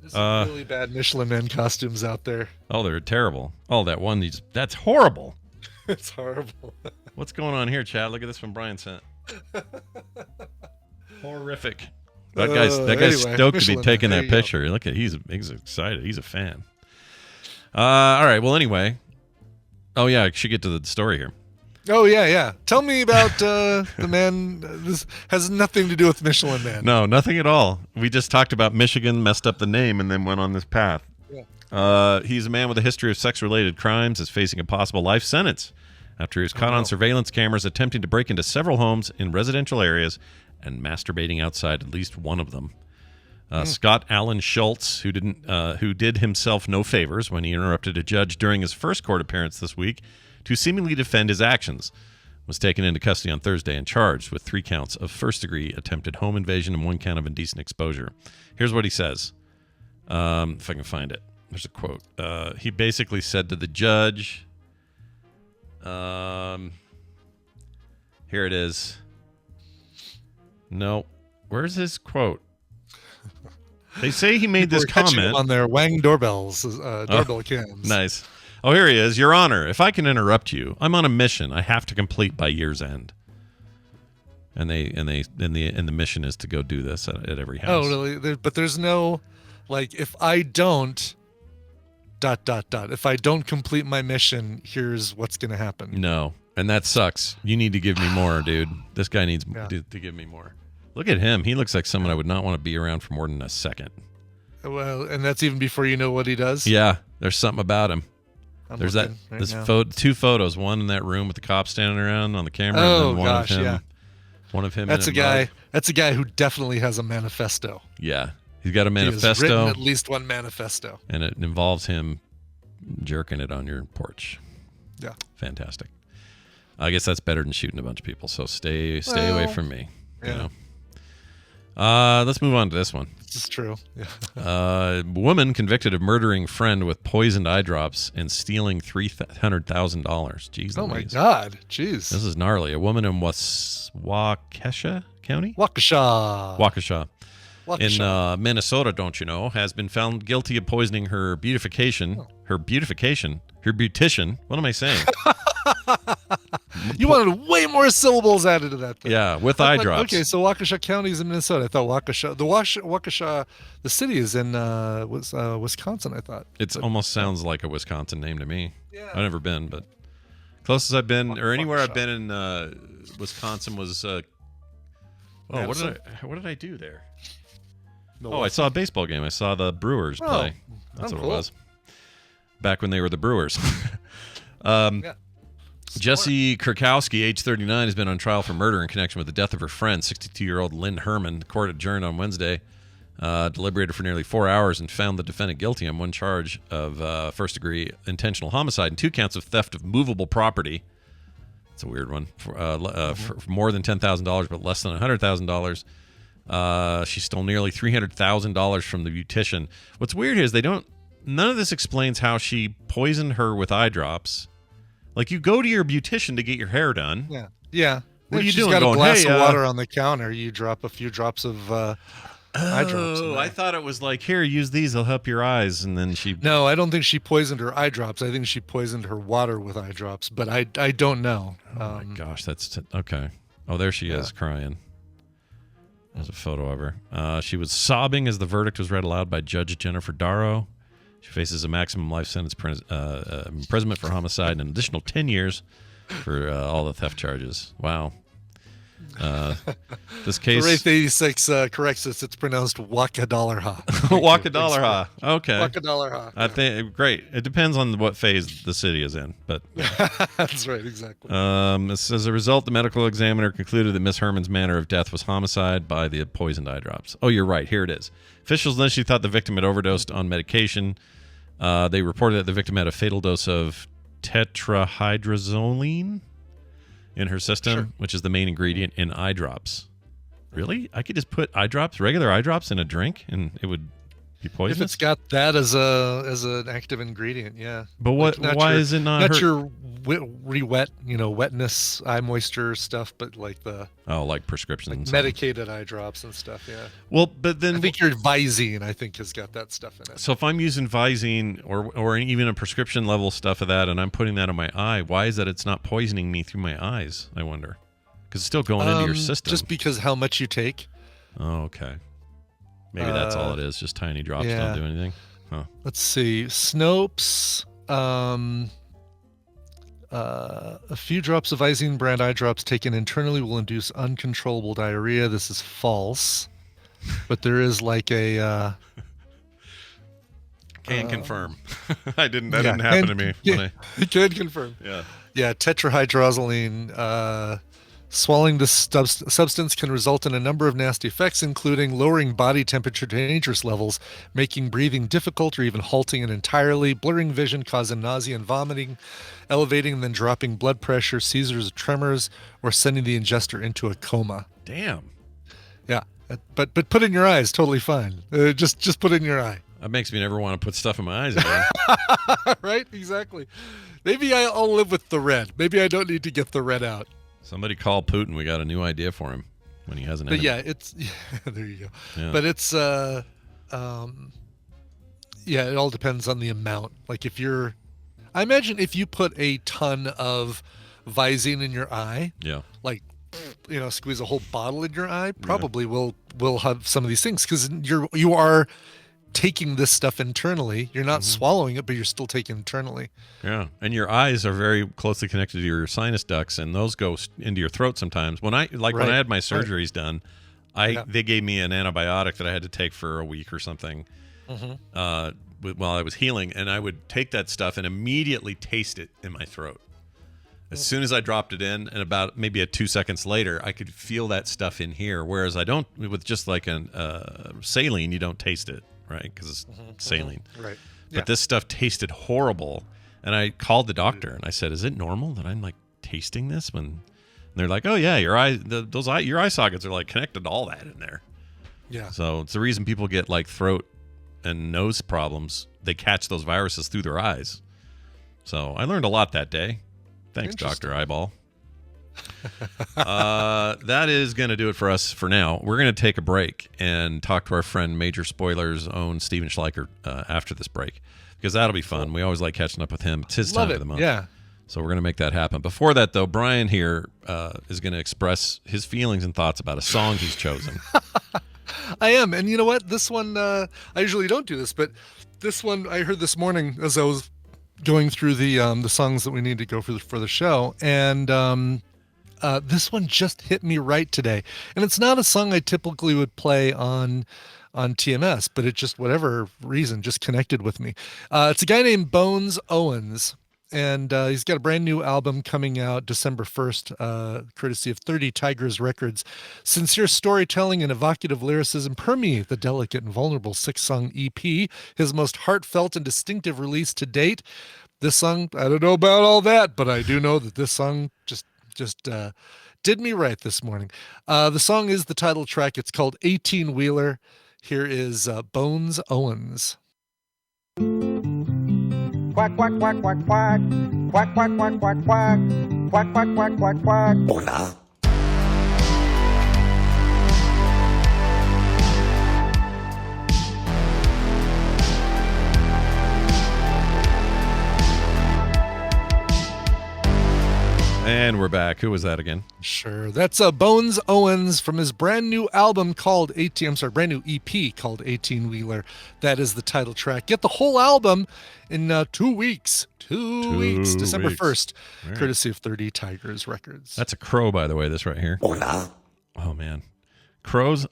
There's some really bad Michelin Man costumes out there. Oh, they're terrible. Oh, that one. That's horrible. It's horrible. What's going on here, Chad? Look at this from Brian sent. Horrific. That guy's anyway, stoked Michelin to be taking Man, that picture. Look at he's excited. He's a fan. All right. Well, anyway. Oh yeah, I should get to the story here. Oh yeah. Tell me about the man. This has nothing to do with Michelin Man. No, nothing at all. We just talked about Michigan, messed up the name, and then went on this path. Yeah. He's a man with a history of sex-related crimes, is facing a possible life sentence after he was caught on surveillance cameras attempting to break into several homes in residential areas and masturbating outside at least one of them. Scott Allen Schultz, who did himself no favors when he interrupted a judge during his first court appearance this week to seemingly defend his actions, was taken into custody on Thursday and charged with 3 counts of first-degree attempted home invasion and 1 count of indecent exposure. Here's what he says, if I can find it. There's a quote. He basically said to the judge, here it is. No, where's his quote? They say he made this comment on their Wang doorbells, doorbell cams. Nice. Oh, here he is. Your Honor, if I can interrupt you, I'm on a mission I have to complete by year's end. And the mission is to go do this at every house. Oh, really? But there's no, like, if I don't, ... If I don't complete my mission, here's what's going to happen. No, and that sucks. You need to give me more, dude. This guy needs to give me more. Look at him. He looks like someone I would not want to be around for more than a second. Well, and that's even before you know what he does? Yeah, there's something about him. There's two photos, one in that room with the cops standing around on the camera, and then one of him. Yeah. One of him. That's a guy who definitely has a manifesto. Yeah. He's got a manifesto. He has written at least one manifesto. And it involves him jerking it on your porch. Yeah. Fantastic. I guess that's better than shooting a bunch of people, so stay away from me. Yeah. You know? Let's move on to this one. This is true. Yeah. Woman convicted of murdering friend with poisoned eye drops and stealing $300,000. Jeez. Oh my God. Jeez. This is gnarly. A woman in Waukesha County? Waukesha. In Minnesota, don't you know, has been found guilty of poisoning her beautification. What am I saying? You wanted way more syllables added to that thing. Yeah, with eye drops. Okay, so Waukesha County is in Minnesota. I thought Waukesha, the city is in Wisconsin, I thought. It almost sounds like a Wisconsin name to me. Yeah. I've never been, but closest I've been, or anywhere I've been in Wisconsin was, what did I do there? Oh, I saw a baseball game. I saw the Brewers play. That's what it was. Back when they were the Brewers. Jesse Kurkowski, age 39, has been on trial for murder in connection with the death of her friend, 62-year-old Lynn Herman. The court adjourned on Wednesday, deliberated for nearly 4 hours, and found the defendant guilty on one charge of first-degree intentional homicide and 2 counts of theft of movable property. It's a weird one. For more than $10,000, but less than $100,000. She stole nearly $300,000 from the beautician. What's weird is none of this explains how she poisoned her with eye drops. Like, you go to your beautician to get your hair done. Yeah. Yeah. What are you She's doing? got a glass "Hey, of water on the counter. You drop a few drops of eye drops. Oh, I thought it was like, here, use these. They'll help your eyes. And then she... No, I don't think she poisoned her eye drops. I think she poisoned her water with eye drops, but I don't know. Oh, my gosh. That's... Okay. Oh, there she is, crying. There's a photo of her. She was sobbing as the verdict was read aloud by Judge Jennifer Darrow. She faces a maximum life sentence imprisonment for homicide and an additional 10 years for all the theft charges. Wow. This case... Wraith 86 corrects us. It's pronounced Wakadallarha. Wakadallarha. Okay. Wakadallarha. I think... Great. It depends on what phase the city is in, but... That's right, exactly. As a result, the medical examiner concluded that Miss Herman's manner of death was homicide by the poisoned eye drops. Oh, you're right. Here it is. Officials initially thought the victim had overdosed on medication. They reported that the victim had a fatal dose of tetrahydrozoline in her system, which is the main ingredient in eye drops. Really? I could just put regular eye drops in a drink and it would be poisonous? If it's got that as an active ingredient, yeah. But why is it not your re-wet, wetness, eye moisture stuff, but like the like prescriptions, medicated eye drops and stuff, yeah. Well, but then I think your Visine, has got that stuff in it. So if I'm using Visine or even a prescription level stuff of that, and I'm putting that in my eye, why is that it's not poisoning me through my eyes? I wonder, because it's still going into your system. Just because how much you take. Oh, okay. Maybe that's all it is. Just tiny drops don't do anything. Huh. Let's see. Snopes. A few drops of Visine brand eye drops taken internally will induce uncontrollable diarrhea. This is false. But there is like a... Can confirm. That didn't happen to me. Yeah, can confirm. Yeah. Yeah, tetrahydrozoline. Swallowing this substance can result in a number of nasty effects, including lowering body temperature to dangerous levels, making breathing difficult or even halting it entirely, blurring vision, causing nausea and vomiting, elevating and then dropping blood pressure, seizures, tremors, or sending the ingester into a coma. Damn. Yeah, but put it in your eyes, totally fine. Just put it in your eye. That makes me never want to put stuff in my eyes again. Right? Exactly. Maybe I'll live with the red. Maybe I don't need to get the red out. Somebody call Putin. We got a new idea for him when he has an enemy. But yeah, there you go. Yeah. But it's it all depends on the amount. Like I imagine if you put a ton of Visine in your eye, like squeeze a whole bottle in your eye, probably will have some of these things because you are taking this stuff internally. You're not swallowing it, but you're still taking internally. Yeah, and your eyes are very closely connected to your sinus ducts, and those go into your throat sometimes. When I had my surgeries done, they gave me an antibiotic that I had to take for a week or something while I was healing, and I would take that stuff and immediately taste it in my throat. As soon as I dropped it in, and about maybe 2 seconds later, I could feel that stuff in here, whereas I don't, with just like a saline, you don't taste it. Right, because it's saline. Right. But this stuff tasted horrible, and I called the doctor and I said, "Is it normal that I'm like tasting this?" And they're like, "Oh yeah, your eye sockets are like connected to all that in there." Yeah. So it's the reason people get like throat and nose problems. They catch those viruses through their eyes. So I learned a lot that day. Thanks, Dr. Eyeball. That is going to do it for us for now. We're going to take a break and talk to our friend Major Spoilers' own Steven Schleicher after this break, because that'll be fun. We always like catching up with him. It's his time of the month. Yeah. So we're going to make that happen. Before that, though, Brian here is going to express his feelings and thoughts about a song he's chosen. I am. And you know what? This one, I usually don't do this, but this one I heard this morning as I was going through the songs that we need to go for the show. And this one just hit me right today. And it's not a song I typically would play on TMS, but it just, whatever reason, just connected with me. It's a guy named Bones Owens, and he's got a brand new album coming out December 1st, courtesy of 30 Tigers Records. Sincere storytelling and evocative lyricism permeate the delicate and vulnerable 6-song EP, his most heartfelt and distinctive release to date. This song, I don't know about all that, but I do know that this song just did me right this morning. The song is the title track. It's called 18 Wheeler. Here is Bones Owens. Quack, quack, quack, quack, quack. Quack, quack, quack, quack, quack. Quack, quack, quack, quack, quack. Hola. And we're back. Who was that again? Sure. That's Bones Owens from his brand new album called 18. I'm sorry, brand new EP called 18 Wheeler. That is the title track. Get the whole album in 2 weeks. 2 weeks, December 1st, right. Courtesy of 30 Tigers Records. That's a crow, by the way, this right here. Hola. Oh, man. Crows.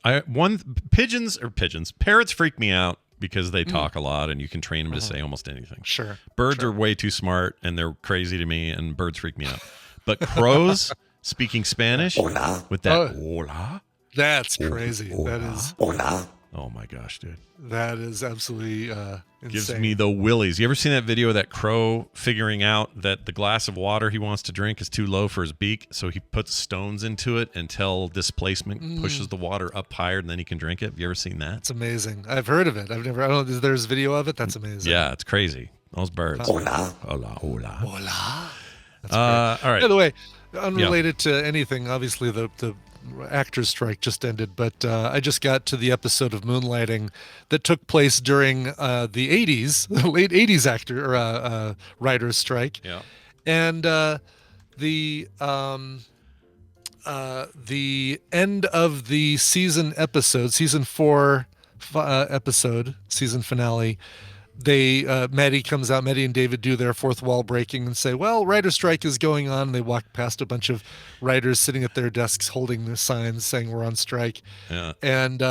Parrots freak me out because they talk a lot and you can train them to say almost anything. Sure. Birds are way too smart and they're crazy to me, and birds freak me out. But crows speaking Spanish Hola. with that hola. That's crazy. Hola. That is. Hola. Oh my gosh, dude. That is absolutely insane. Gives me the willies. You ever seen that video of that crow figuring out that the glass of water he wants to drink is too low for his beak, so he puts stones into it until displacement pushes the water up higher, and then he can drink it? Have you ever seen that? It's amazing. I've heard of it. I don't know. There's video of it. That's amazing. Yeah, it's crazy. Those birds. Hola. Hola, hola. Hola. All right. By the way, unrelated to anything, obviously the actors strike just ended, but I just got to the episode of Moonlighting that took place during the 80s, the late 80s writers strike. Yeah. And the end of the season episode, season 4 episode, season finale, Maddie comes out, Maddie and David do their fourth wall breaking and say, well, writer strike is going on. They walk past a bunch of writers sitting at their desks holding their signs saying we're on strike. Yeah. And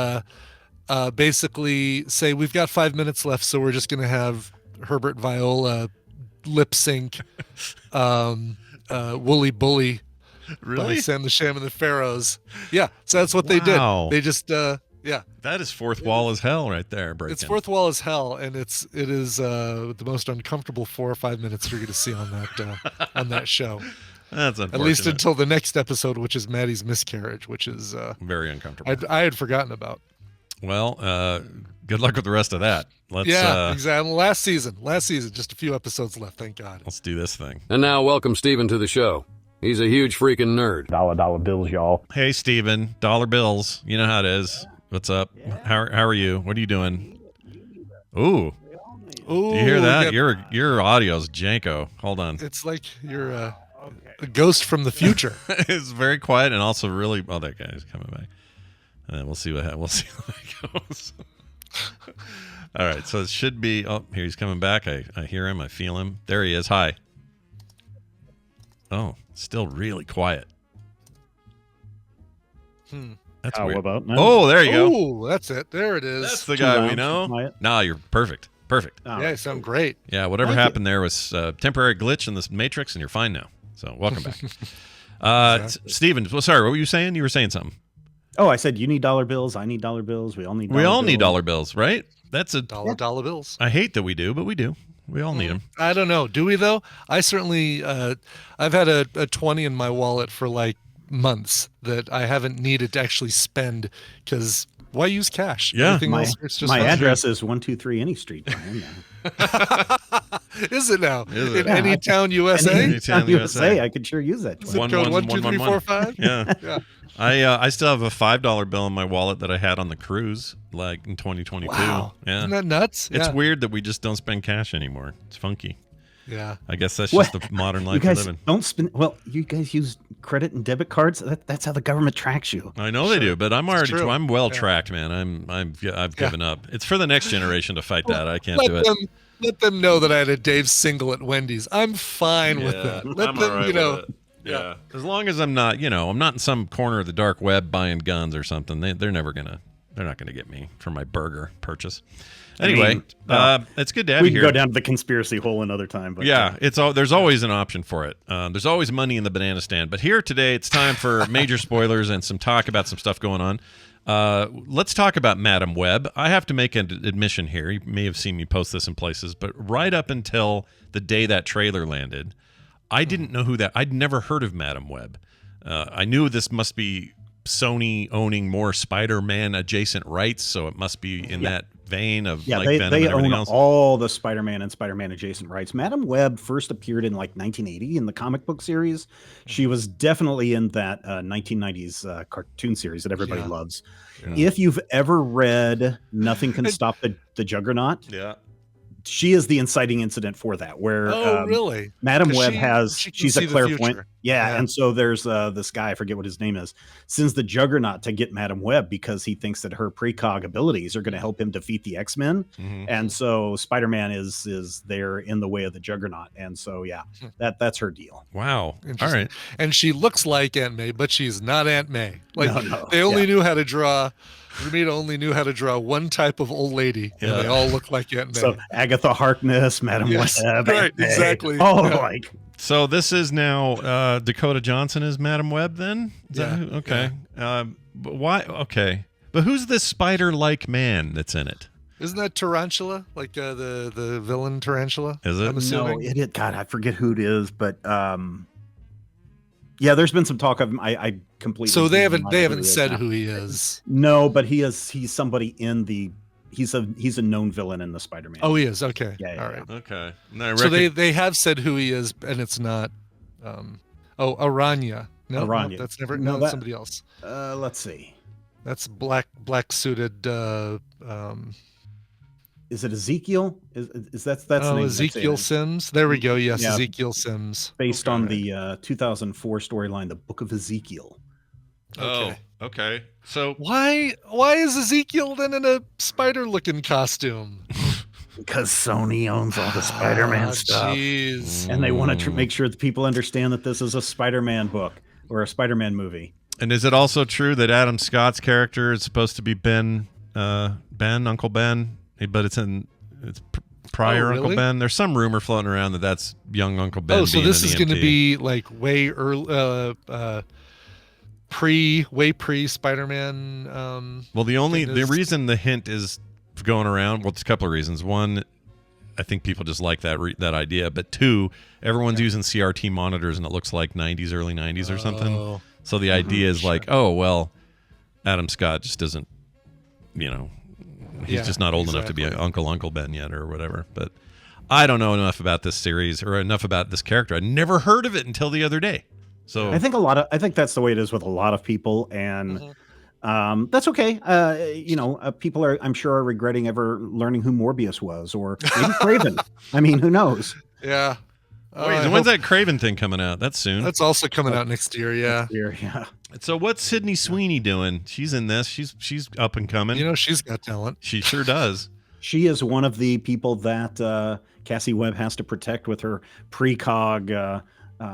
basically say, we've got 5 minutes left, so we're just going to have Herbert Viola lip sync Wooly Bully by Sam the Sham and the Pharaohs. Yeah, so that's what they did. They just... yeah, that is fourth wall as hell right there. Breaking. It's fourth wall as hell, and it is the most uncomfortable 4 or 5 minutes you're going to see on that show. That's unfortunate. At least until the next episode, which is Maddie's miscarriage, which is very uncomfortable. I had forgotten about. Well, good luck with the rest of that. Exactly. Last season, just a few episodes left. Thank God. Let's do this thing. And now, welcome Steven to the show. He's a huge freaking nerd. Dollar bills, y'all. Hey, Steven. Dollar bills. You know how it is. What's up? How are you? What are you doing? Ooh. Do you hear that? Your audio's janko. Hold on. It's like you're a ghost from the future. It's very quiet and also really. Oh, that guy's coming back. We'll see what it goes. All right, so it should be. Oh, here he's coming back. I hear him. I feel him. There he is. Hi. Oh, still really quiet. That's weird. What about now? Oh, there you go. Oh, that's it. There it is. That's the guy we know. Nah, you're perfect. Perfect. Oh. Yeah, you sound great. Yeah, whatever happened there was a temporary glitch in this matrix, and you're fine now. So welcome back. Exactly. Steven, sorry, what were you saying? You were saying something. Oh, I said you need dollar bills. I need dollar bills. We all need. Need dollar bills, right? That's a dollar bills. I hate that we do, but we do. We all need them. I don't know. Do we though? I certainly. I've had a 20 in my wallet for like months that I haven't needed to actually spend because why use cash? Yeah, my address is 123 Any Street. Is it now? In any town USA? Anytown USA. I could sure use that. Zip code 12345. Yeah. I still have a $5 bill in my wallet that I had on the cruise, like in 2022. Wow. Yeah. Isn't that nuts? It's weird that we just don't spend cash anymore. It's funky. Yeah. I guess that's just the modern life you guys we live in. Don't spend. Well, you guys use credit and debit cards. That's how the government tracks you. I know they do, but I'm I'm well tracked, man. I've given up. It's for the next generation to fight that. I can't do it. Let them know that I had a Dave single at Wendy's. I'm fine with that. Let them, right with it. Yeah. As long as I'm not, I'm not in some corner of the dark web buying guns or something. They're not gonna get me for my burger purchase. Anyway, it's good to have you here. We can go down to the conspiracy hole another time. But there's always an option for it. There's always money in the banana stand. But here today, it's time for major spoilers and some talk about some stuff going on. Let's talk about Madam Web. I have to make an admission here. You may have seen me post this in places, but right up until the day that trailer landed, I didn't know who that. I'd never heard of Madam Web. I knew this must be Sony owning more Spider-Man adjacent rights, so it must be in that vein of like Venom they and everything own else. all the Spider-Man and Spider-Man adjacent rights. Madam Web first appeared in like 1980 in the comic book series. She was definitely in that 1990s cartoon series that everybody loves. Yeah. If you've ever read Nothing Can Stop the Juggernaut, she is the inciting incident for that, where really? Madam Web she's a clairvoyant. Yeah. And so there's this guy, I forget what his name is, sends the Juggernaut to get Madam Web because he thinks that her precog abilities are going to help him defeat the X-Men. And so Spider-Man is there in the way of the Juggernaut. And so, that's her deal. Wow. All right. And she looks like Aunt May, but she's not Aunt May. Like No. they only knew how to draw. Romita only knew how to draw one type of old lady, and they all look like Aunt May. So Agatha Harkness, Madam Web, right? Exactly. Like. So this is now Dakota Johnson is Madam Web then? Okay. But why? Okay. But who's this spider-like man that's in it? Isn't that Tarantula? Like the villain Tarantula? Is it? I'm assuming. No, God, I forget who it is, but there's been some talk of him. I completely. So they haven't said who he is. No, but he's somebody in the. He's a known villain in the Spider-Man. Oh, he is. Okay. Yeah. All right. Okay. So they have said who he is, and it's not. Aranya. No, Aranya. That's never. No, that's somebody else. Let's see. That's black suited. Is it Ezekiel? Is that's the name? Ezekiel Sims? There we go. Yes, Ezekiel Sims. Based on the 2004 storyline, The Book of Ezekiel. Okay. Oh, okay. So why is Ezekiel then in a spider-looking costume? Because Sony owns all the Spider-Man stuff. Jeez. And they want to make sure that people understand that this is a Spider-Man book or a Spider-Man movie. And is it also true that Adam Scott's character is supposed to be Uncle Ben? But it's prior really? Uncle Ben. There's some rumor floating around that that's young Uncle Ben. Oh, so being this an is going to EMT. be like way early, pre Spider-Man. Well, the reason the hint is going around, well, it's a couple of reasons. One, I think people just like that idea. But two, everyone's using CRT monitors and it looks like early 90s or something. So the idea is like, oh, well, Adam Scott just doesn't, he's just not old enough to be Uncle Ben yet or whatever. But I don't know enough about this series or enough about this character. I never heard of it until the other day. So I think that's the way it is with a lot of people, and that's okay. People I'm sure are regretting ever learning who Morbius was, or maybe Craven. I mean, who knows? Yeah. When's that Craven thing coming out? That's soon. That's also coming out next year. Yeah. So what's Sydney Sweeney doing? She's in this. She's up and coming. She's got talent. She sure does. She is one of the people that Cassie Webb has to protect with her precog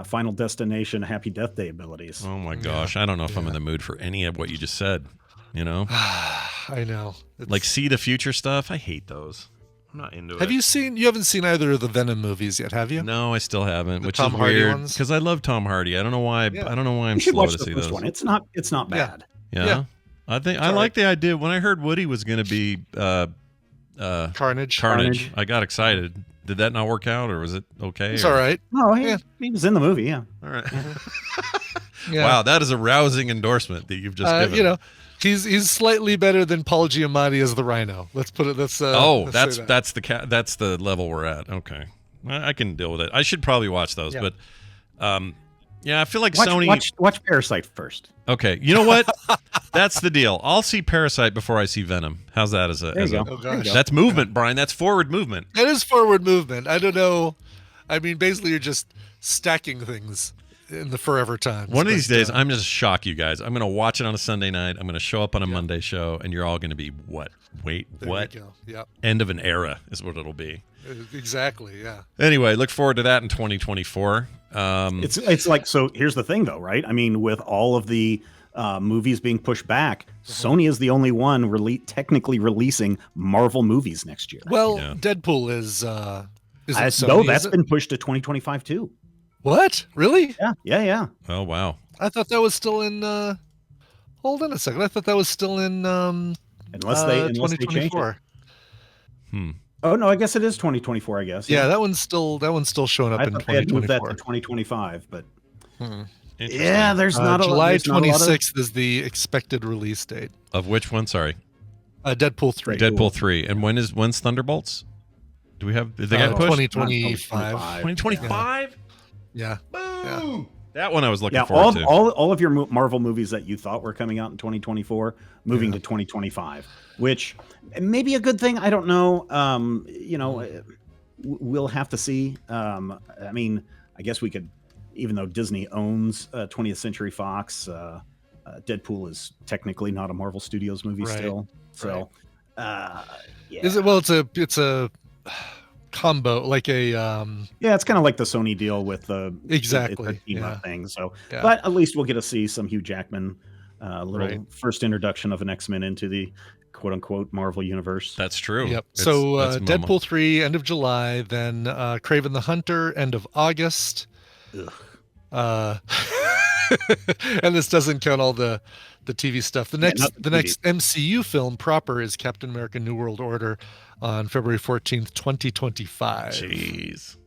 Final Destination Happy Death Day abilities. Oh my gosh. I don't know if I'm in the mood for any of what you just said. I know. Like see the future stuff. I hate those. I'm not into it. You haven't seen either of the Venom movies yet, have you? No, I still haven't, which Tom is Hardy weird ones? because I love Tom Hardy. I don't know why. Yeah. I don't know why I'm You should slow watch to the see first those. one. It's not bad. Yeah. I think I like the idea. When I heard Woody was going to be Carnage. I got excited. Did that not work out, or was it okay? It's all right. No, he was in the movie. Yeah. All right. Yeah. Wow, that is a rousing endorsement that you've just given. He's slightly better than Paul Giamatti as the Rhino. Let's put it. That's that's the level we're at. Okay, I can deal with it. I should probably watch those, but I feel like Sony. Watch Parasite first. Okay, you know what? That's the deal. I'll see Parasite before I see Venom. How's that? Oh, gosh. That's movement, Brian. That's forward movement. That is forward movement. I don't know. I mean, basically, you're just stacking things in the forever times. One of these days, I'm just shock you guys. I'm going to watch it on a Sunday night. I'm going to show up on a Monday show, and you're all going to be, what? Wait, there what? You go. Yep. End of an era is what it'll be. Exactly, yeah. Anyway, look forward to that in 2024. It's like, so here's the thing, though, right? I mean, with all of the movies being pushed back, Sony is the only one technically releasing Marvel movies next year. Well, Deadpool is Sony, no, that's been pushed to 2025 too. What? Really? Yeah. Oh, wow. I thought that was still in hold on a second. I thought that was still in unless they change it. Oh no, I guess it is 2024. I guess. Yeah, that one's still showing up in 2024. I thought they had moved that to 2025, but Yeah, there's not a July there's not a lot of- 26th is the expected release date. Of which one? Sorry. Deadpool 3. Deadpool 3. And when's Thunderbolts? Do we have? Did they get pushed? 2025. 2025. Yeah. Boom. That one I was looking forward all, to. all of your Marvel movies that you thought were coming out in 2024 moving to 2025, which may be a good thing. I don't know. We'll have to see. I mean, I guess we could, even though Disney owns 20th Century Fox, Deadpool is technically not a Marvel Studios movie still. So, yeah. Is it? Well, it's a combo, like a yeah, it's kind of like the Sony deal with the exactly team up thing. So, but at least we'll get to see some Hugh Jackman, little first introduction of an X-Men into the quote unquote Marvel universe. That's true. Yep. So Deadpool 3 end of July, then Kraven the Hunter end of August. And this doesn't count all the TV stuff. The next MCU film proper is Captain America: New World Order on February 14th, 2025. Jeez.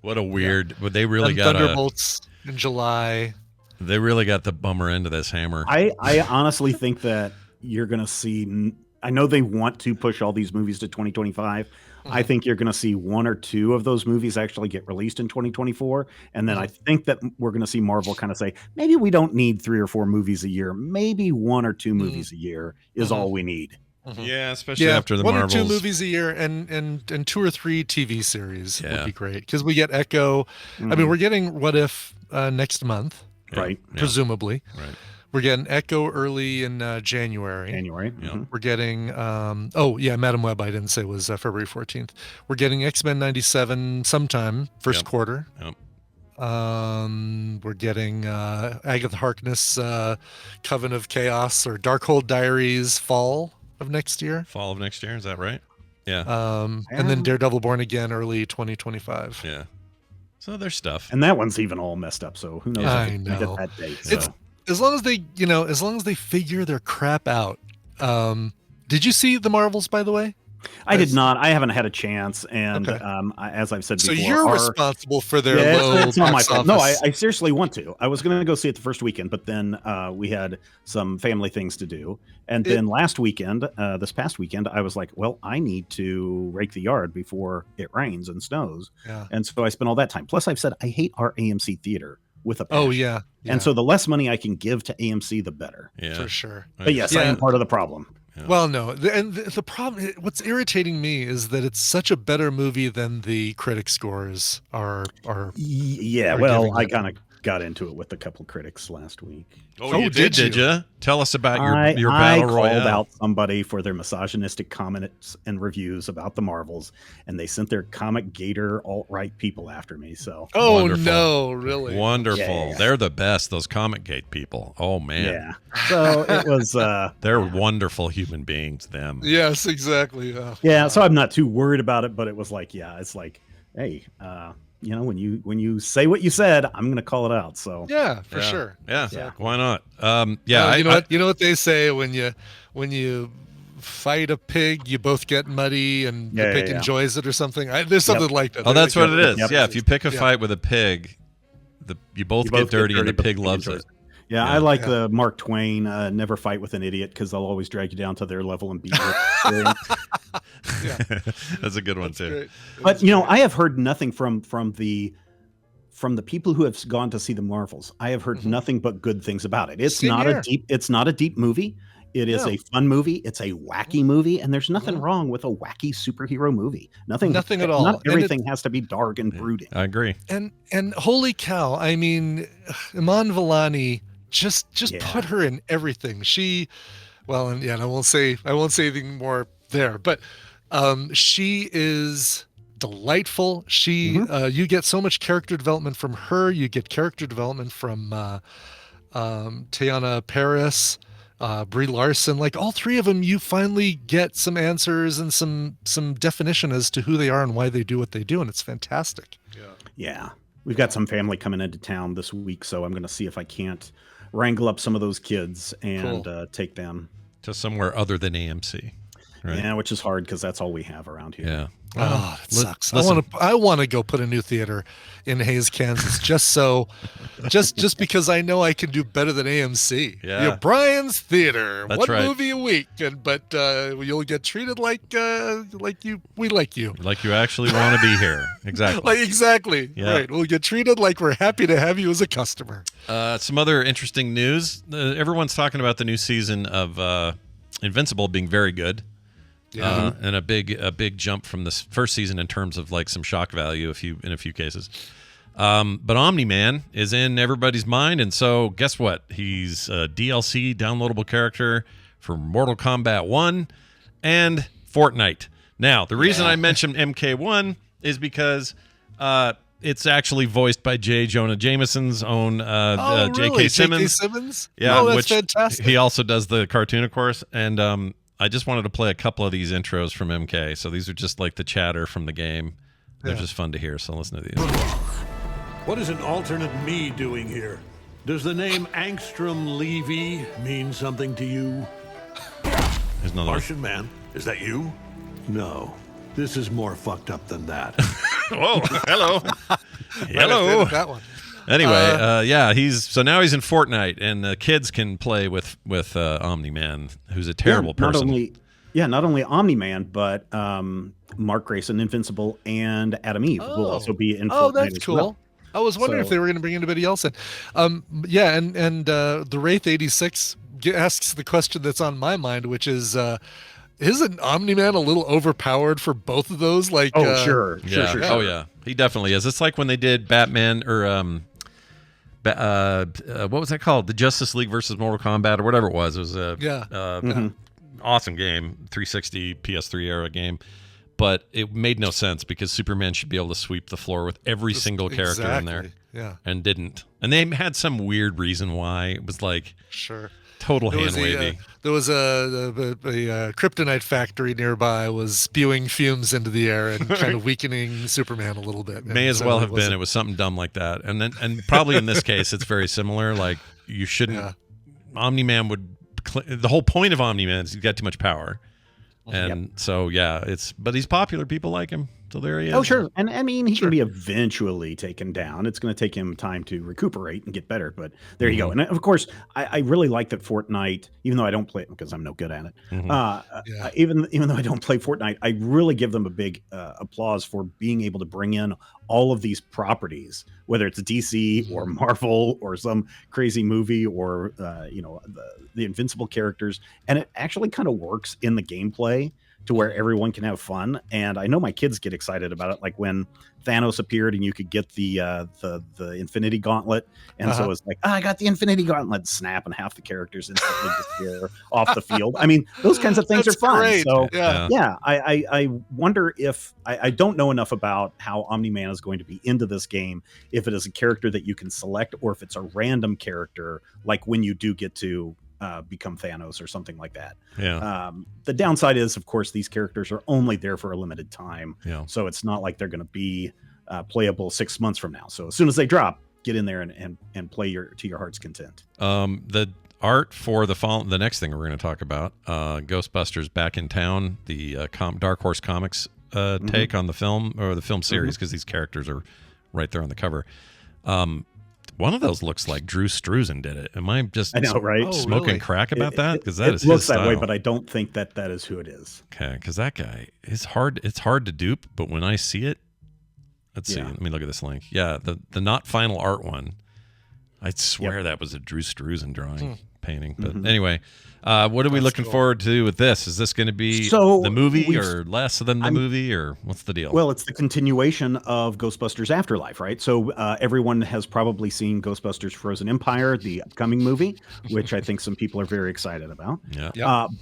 What a weird, but they really got Thunderbolts in July. They really got the bummer end of this hammer. I honestly think that you're going to see, I know they want to push all these movies to 2025. I think you're going to see one or two of those movies actually get released in 2024. And then I think that we're going to see Marvel kind of say, maybe we don't need 3 or 4 movies a year. Maybe 1 or 2 movies a year is all we need. Yeah, especially after the 1 Marvels. or 2 movies a year and 2 or 3 TV series would be great. Because we get Echo. I mean, we're getting What If next month. Right. Presumably. Right. We're getting Echo early in January. Mm-hmm. We're getting, Madam Web, I didn't say was February 14th. We're getting X-Men 97 sometime, first quarter. Yep. We're getting Agatha Harkness, Coven of Chaos, or Darkhold Diaries fall of next year. Fall of next year, is that right? Yeah. And then Daredevil Born Again early 2025. Yeah. So there's stuff. And that one's even all messed up, so who knows if I we know. get that date. It's as long as they figure their crap out. Did you see the Marvels, by the way? I did not. I haven't had a chance, and as I've said before, so you're responsible for their low. It's not my fault. No, office. I seriously want to. I was going to go see it the first weekend, but then we had some family things to do, and then last weekend, this past weekend, I was like, well, I need to rake the yard before it rains and snows, and so I spent all that time. Plus, I've said I hate our AMC theater with a passion. Oh yeah. And so the less money I can give to AMC, the better. Yeah, for sure. But yes, I am part of the problem. Yeah. Well, no, the problem. What's irritating me is that it's such a better movie than the critic scores are. Yeah, well, I kind of got into it with a couple critics last week. Oh, you did you? Tell us about your battle royale. I called out somebody for their misogynistic comments and reviews about the Marvels, and they sent their comic gator alt-right people after me. So Wonderful. No, really Wonderful. Yeah. They're the best, those comic gate people. Oh man. Yeah. So it was they're wonderful human beings, them. Yes, exactly. Yeah, so I'm not too worried about it, but it was like, it's like, hey, when you say what you said, I'm going to call it out. So yeah, for sure. Yeah. Why not? You know what they say when you fight a pig, you both get muddy, and the pig enjoys it or something. There's something like that. Oh, that's what it is. Yep. Yeah, if you pick a fight with a pig, you both get dirty, and the pig loves it. Yeah, I like the Mark Twain never fight with an idiot because they'll always drag you down to their level and beat you. That's a good one too. But I have heard nothing from the people who have gone to see the Marvels. I have heard nothing but good things about it. It's not a deep movie. It is a fun movie. It's a wacky movie, and there's nothing wrong with a wacky superhero movie. Nothing at all. Not everything has to be dark and brooding. I agree. And holy cow! I mean, Iman Vellani just put her in everything. I won't say anything more there, but she is delightful. You get so much character development from her. You get character development from Teyana Paris, Brie Larson, like all three of them. You finally get some answers and some definition as to who they are and why they do what they do, and it's fantastic. Yeah. We've got some family coming into town this week, so I'm going to see if I can't wrangle up some of those kids and take them to somewhere other than AMC. Right. Yeah, which is hard because that's all we have around here. Yeah. Oh, that sucks. Listen. I want to go put a new theater in Hayes, Kansas, just because I know I can do better than AMC. Yeah. Brian's Theater, That's one right. movie a week, but you'll get treated like we like you. Like you actually want to be here. Exactly. Exactly. Yeah. Right. We'll get treated like we're happy to have you as a customer. Some other interesting news. Everyone's talking about the new season of Invincible being very good. Yeah. And a big jump from this first season in terms of like some shock value in a few cases. But Omni-Man is in everybody's mind, and so guess what? He's a DLC downloadable character for Mortal Kombat 1 and Fortnite. Now, the reason I mentioned MK1 is because it's actually voiced by J. Jonah Jameson's own Really? J.K. Simmons. J.K. Simmons? Yeah, that's which fantastic. he also does the cartoon, of course, and I just wanted to play a couple of these intros from MK. So these are just like the chatter from the game. They're just fun to hear. So listen to these. What is an alternate me doing here? Does the name Angstrom Levy mean something to you? There's another one. Martian Man, is that you? No, this is more fucked up than that. Whoa, hello. Hello. That one. Anyway, now he's in Fortnite, and the kids can play with Omni-Man, who's a terrible person. Not only Omni-Man, but Mark Grayson, Invincible, and Adam Eve will also be in Fortnite that's as cool. well. I was wondering if they were going to bring anybody else in. And the Wraith 86 asks the question that's on my mind, which is, isn't Omni-Man a little overpowered for both of those? Like, Sure. Oh yeah, he definitely is. It's like when they did Batman or what was that called? The Justice League versus Mortal Kombat or whatever it was. It was a awesome game, 360 PS3 era game. But it made no sense because Superman should be able to sweep the floor with every single character in there. Yeah. And didn't. And they had some weird reason why. It was like total hand wavy. There was a kryptonite factory nearby was spewing fumes into the air and kind of weakening Superman a little bit. May as well have been. It was something dumb like that. And probably in this case it's very similar. Like you shouldn't Omni-Man would the whole point of Omni-Man is he's got too much power. And but he's popular. People like him. So there he is. Oh, sure. And I mean, he can be eventually taken down. It's going to take him time to recuperate and get better. But there you go. And of course, I really like that Fortnite, even though I don't play it because I'm no good at it. Even though I don't play Fortnite, I really give them a big applause for being able to bring in all of these properties, whether it's DC or Marvel or some crazy movie or, the Invincible characters. And it actually kind of works in the gameplay to where everyone can have fun. And I know my kids get excited about it. Like when Thanos appeared and you could get the Infinity Gauntlet. And so it's like, I got the Infinity Gauntlet, snap, and half the characters instantly disappear off the field. I mean, those kinds of things are fun. Great. So I wonder if I don't know enough about how Omni-Man is going to be into this game, if it is a character that you can select or if it's a random character, like when you do get to become Thanos or something like that. The downside is, of course, these characters are only there for a limited time. So it's not like they're going to be playable 6 months from now. So as soon as they drop, get in there and play to your heart's content. The art for the next thing we're going to talk about, Ghostbusters Back in Town, the Dark Horse Comics take on the film or the film series, because these characters are right there on the cover. One of those looks like Drew Struzan did it. Am I just smoking crack about that? Because that is looks his that style. way, but I don't think that is who it is. Okay, because that guy is hard. It's hard to dupe, but when I see it, let's see. Let me look at this link. Yeah, the not final art one. I swear that was a Drew Struzan drawing painting. But anyway, what are we looking forward to with this? Is this going to be the movie or less than the movie, or what's the deal? Well, it's the continuation of Ghostbusters Afterlife, right? So everyone has probably seen Ghostbusters Frozen Empire, the upcoming movie, which I think some people are very excited about.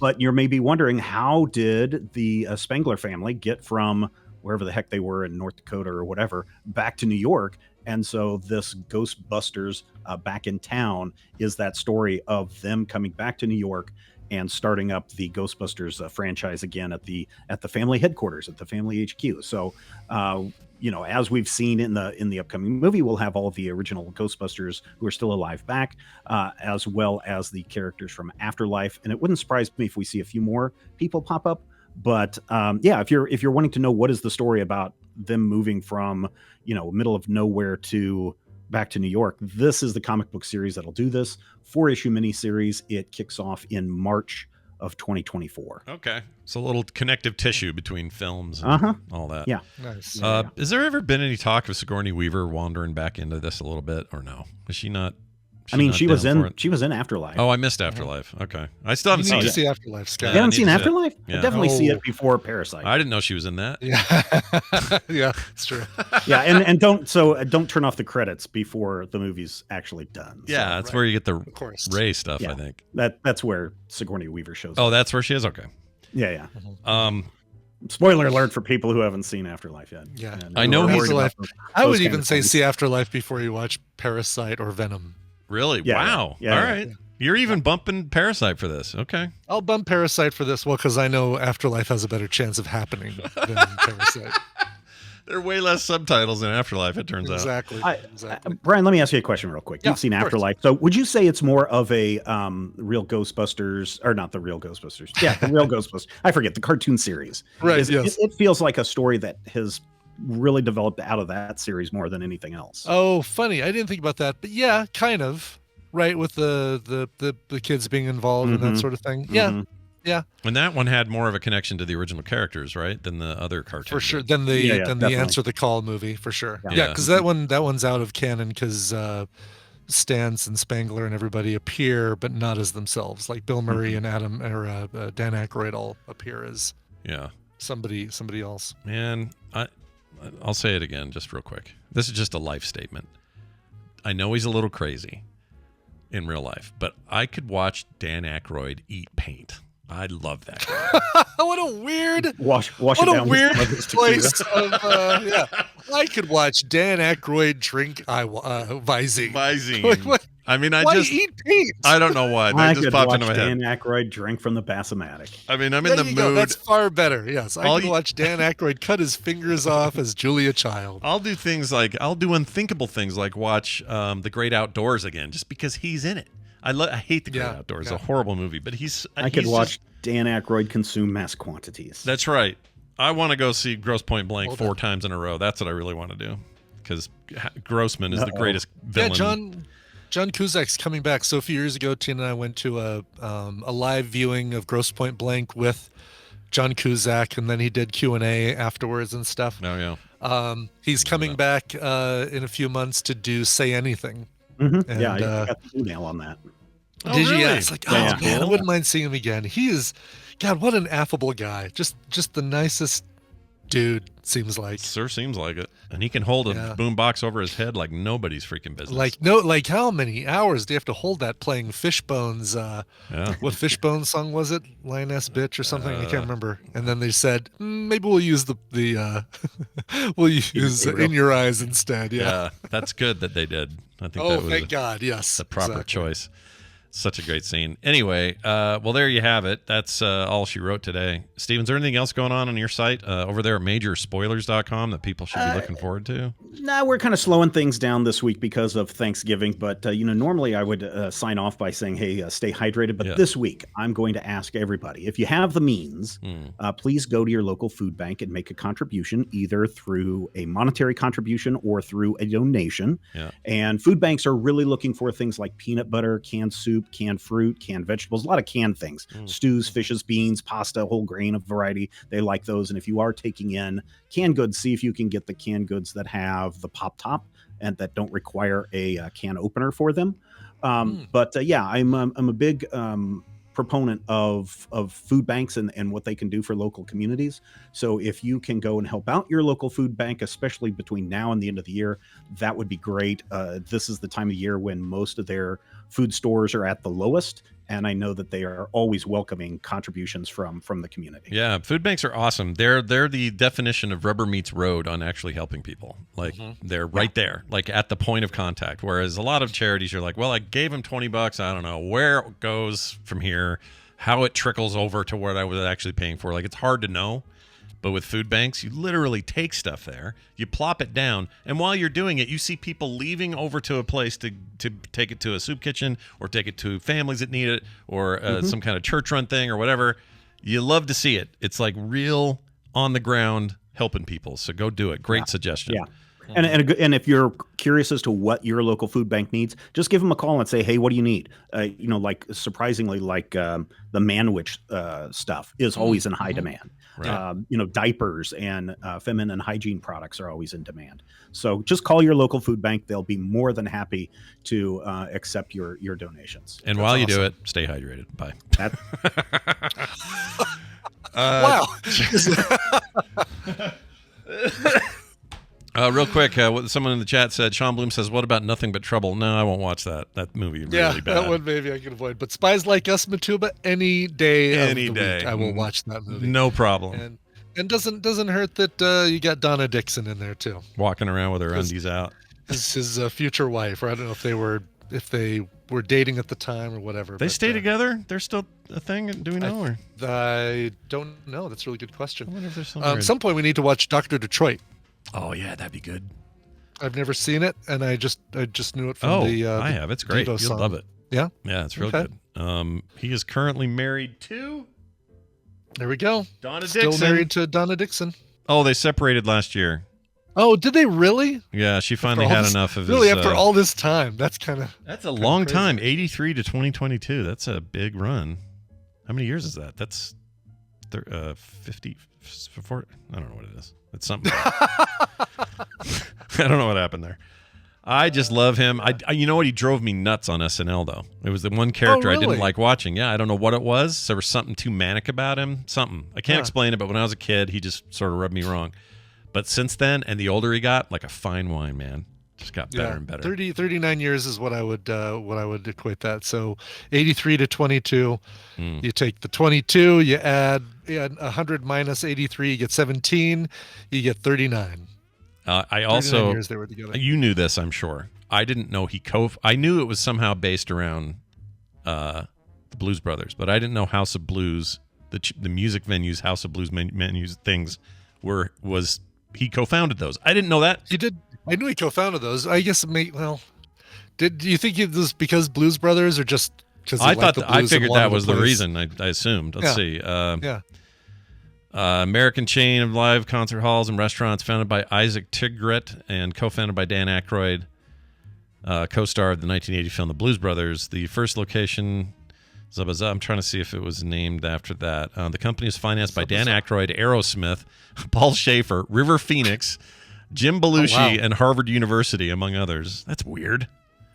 But you're maybe wondering, how did the Spengler family get from wherever the heck they were in North Dakota or whatever back to New York? And so this Ghostbusters Back in Town is that story of them coming back to New York and starting up the Ghostbusters franchise again at the family headquarters, at the family HQ. So, as we've seen in the upcoming movie, we'll have all of the original Ghostbusters who are still alive back, as well as the characters from Afterlife. And it wouldn't surprise me if we see a few more people pop up. But yeah, if you're wanting to know what is the story about them moving from, middle of nowhere to back to New York, this is the comic book series that'll do this. 4-issue miniseries. It kicks off in March of 2024. Okay. It's a little connective tissue between films and all that. Yeah. Nice. Has there ever been any talk of Sigourney Weaver wandering back into this a little bit, or no? Is she not? She was in Afterlife. Oh, I missed Afterlife. Okay. I still haven't You seen need it. to see Afterlife, Scott. You haven't seen Afterlife? Yeah. I definitely see it before Parasite. I didn't know she was in that. Yeah. Yeah, it's true. Yeah, and don't turn off the credits before the movie's actually done. Yeah, that's where you get the Ray stuff, Yeah. I think. That's where Sigourney Weaver shows up. Oh, that's where she is? Okay. Yeah. Um, Spoiler alert for people who haven't seen Afterlife yet. Yeah. I know we're he's worried about Afterlife. those I would kind even of say things. see Afterlife before you watch Parasite or Venom. Really? Yeah, wow. yeah, All yeah. right. You're even bumping Parasite for this. Okay. I'll bump Parasite for this, because I know Afterlife has a better chance of happening than Parasite. There are way less subtitles in Afterlife, it turns out. Exactly. Brian, let me ask you a question real quick. Yeah, You've seen of course. Afterlife. So would you say it's more of a real Ghostbusters, or not the real Ghostbusters? Yeah, the real Ghostbusters. I forget, the cartoon series. Right, yes. It feels like a story that has really developed out of that series more than anything else. Oh, funny. I didn't think about that. But yeah, kind of. Right, with the kids being involved and that sort of thing. Yeah. Yeah. And that one had more of a connection to the original characters, right? Than the other cartoons. For sure. Than the definitely. Answer the Call movie, for sure. Yeah. Yeah, because that one's out of canon because Stantz and Spangler and everybody appear, but not as themselves. Like Bill Murray and Dan Aykroyd all appear as somebody else. Man, I'll say it again just real quick. This is just a life statement. I know he's a little crazy in real life, but I could watch Dan Aykroyd eat paint. I love that guy. What a weird, wash what it a down with weird some of his place tequila. of yeah. I could watch Dan Aykroyd drink Visine. Visine. Like, what? I mean, Why eat paint? I don't know why. I That just could popped watch into my Dan head. Aykroyd drink from the Bassomatic. I mean, I'm in There the you mood. go. That's far better. Yes, I All can watch Dan Aykroyd cut his fingers off as Julia Child. I'll do things like I'll do unthinkable things like watch The Great Outdoors again, just because he's in it. I hate The Great Outdoors. It's a horrible movie, but I could watch Dan Aykroyd consume mass quantities. That's right. I want to go see Gross Point Blank 4 times in a row. That's what I really want to do, because Grossman is the greatest villain. Yeah, John Cusack's coming back. So a few years ago, Tina and I went to a live viewing of Gross Point Blank with John Cusack, and then he did Q&A afterwards and stuff. Oh yeah. He's coming back in a few months to do Say Anything. Mm-hmm. And, Yeah, I got the email on that. Did you? really? Yeah, it's like, man, I wouldn't mind seeing him again. He is, God, what an affable guy. Just the nicest dude, seems like. Sure seems like it. And he can hold a Yeah. boombox over his head like nobody's freaking business. Like how many hours do you have to hold that playing Fishbone's what Fishbone song was it? Lioness Bitch or something? I can't remember. And then they said, maybe we'll use the we'll use In Your Eyes instead. Yeah. That's good that they did. I think Oh, that was thank God. Yes. the proper exactly. choice. Such a great scene. Anyway, well, there you have it. That's all she wrote today. Steven, is there anything else going on your site over there at majorspoilers.com that people should be looking forward to? No, we're kind of slowing things down this week because of Thanksgiving. But, normally I would sign off by saying, hey, stay hydrated. But this week, I'm going to ask everybody, if you have the means, please go to your local food bank and make a contribution, either through a monetary contribution or through a donation. Yeah. And food banks are really looking for things like peanut butter, canned soup, canned fruit, canned vegetables, a lot of canned things, stews, fishes, beans, pasta, whole grain of variety. They like those. And if you are taking in canned goods, see if you can get the canned goods that have the pop top and that don't require a can opener for them. But yeah, I'm a big proponent of food banks and what they can do for local communities. So if you can go and help out your local food bank, especially between now and the end of the year, that would be great. This is the time of year when most of their food stores are at the lowest, and I know that they are always welcoming contributions from the community. Yeah, food banks are awesome. They're the definition of rubber meets road on actually helping people. Like they're right there, like at the point of contact. Whereas a lot of charities, you're like, well, I gave them $20. I don't know where it goes from here, how it trickles over to what I was actually paying for. Like it's hard to know. But with food banks, you literally take stuff there, you plop it down, and while you're doing it, you see people leaving over to a place to take it to a soup kitchen or take it to families that need it or some kind of church run thing or whatever. You love to see it. It's like real on the ground helping people. So go do it. Great suggestion. Yeah. And if you're curious as to what your local food bank needs, just give them a call and say, hey, what do you need? Like surprisingly, like the Manwich stuff is always in high demand. Right. Diapers and feminine hygiene products are always in demand. So just call your local food bank. They'll be more than happy to accept your donations. And while you do it, stay hydrated. Bye. Wow. Real quick, someone in the chat said, Sean Bloom says, what about Nothing But Trouble? No, I won't watch that. That movie really bad. That one maybe I can avoid. But Spies Like Us, Matuba, any day week, I will watch that movie. No problem. And doesn't hurt that you got Donna Dixon in there too. Walking around with her undies out. His future wife, or I don't know if they were dating at the time or whatever. They stay together? They're still a thing? Do we know? I don't know. That's a really good question. I wonder if there's at some point we need to watch Dr. Detroit. Oh yeah, that'd be good. I've never seen it, and I just knew it from the. I have. It's great. Devo You'll song. love it. Yeah. Yeah, it's real good. He is currently married to. There we go. Donna Still Dixon. married to Donna Dixon. Oh, they separated last year. Oh, did they really? Yeah, she finally had enough of really, his. after all this time, that's a long time. 83 to 2022. That's a big run. How many years is that? That's 50. 40, I don't know what it is. It's something. I don't know what happened there. I just love him. I you know what? He drove me nuts on SNL though. It was the one character I didn't like watching. Yeah, I don't know what it was. There was something too manic about him. Something I can't explain it. But when I was a kid, he just sort of rubbed me wrong. But since then, and the older he got, like a fine wine, man, just got better and better. 39 years is what I would equate that. So 83 to 22. You take the 22, you add 100 minus 83, you get 17. You get 39. I also years they were together. You knew this, I'm sure. I didn't know I knew it was somehow based around the Blues Brothers, but I didn't know House of Blues, the music venues, House of Blues menus things he co-founded those. I didn't know that. He did. I knew he co-founded those. I guess do you think it was because Blues Brothers or just because I figured that was the reason. I assumed. Let's see. American chain of live concert halls and restaurants founded by Isaac Tigret and co-founded by Dan Aykroyd, co-star of the 1980 film The Blues Brothers. The first location, I'm trying to see if it was named after that. The company is financed by Dan Aykroyd, Aerosmith, Paul Schaefer, River Phoenix, Jim Belushi, and Harvard University, among others. That's weird.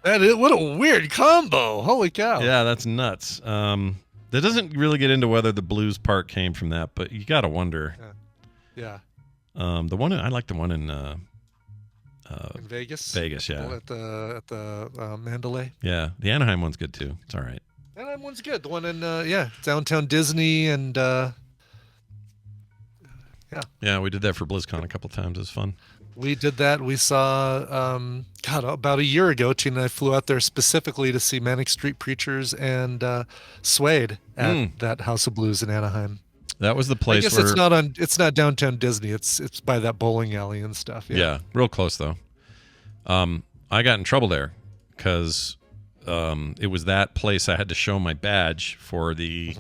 What a weird combo. Holy cow. Yeah, that's nuts. That doesn't really get into whether the blues part came from that, but you got to wonder. Yeah. The one I like the one in Vegas. Vegas, yeah. At the Mandalay. Yeah, the Anaheim one's good too. It's all right. Anaheim one's good. The one in downtown Disney and Yeah, we did that for BlizzCon a couple times. It was fun. We did that. We saw, about a year ago, Tina and I flew out there specifically to see Manic Street Preachers and Suede at that House of Blues in Anaheim. That was the place. I guess it's not downtown Disney. It's by that bowling alley and stuff. Yeah, real close though. I got in trouble there because it was that place I had to show my badge for the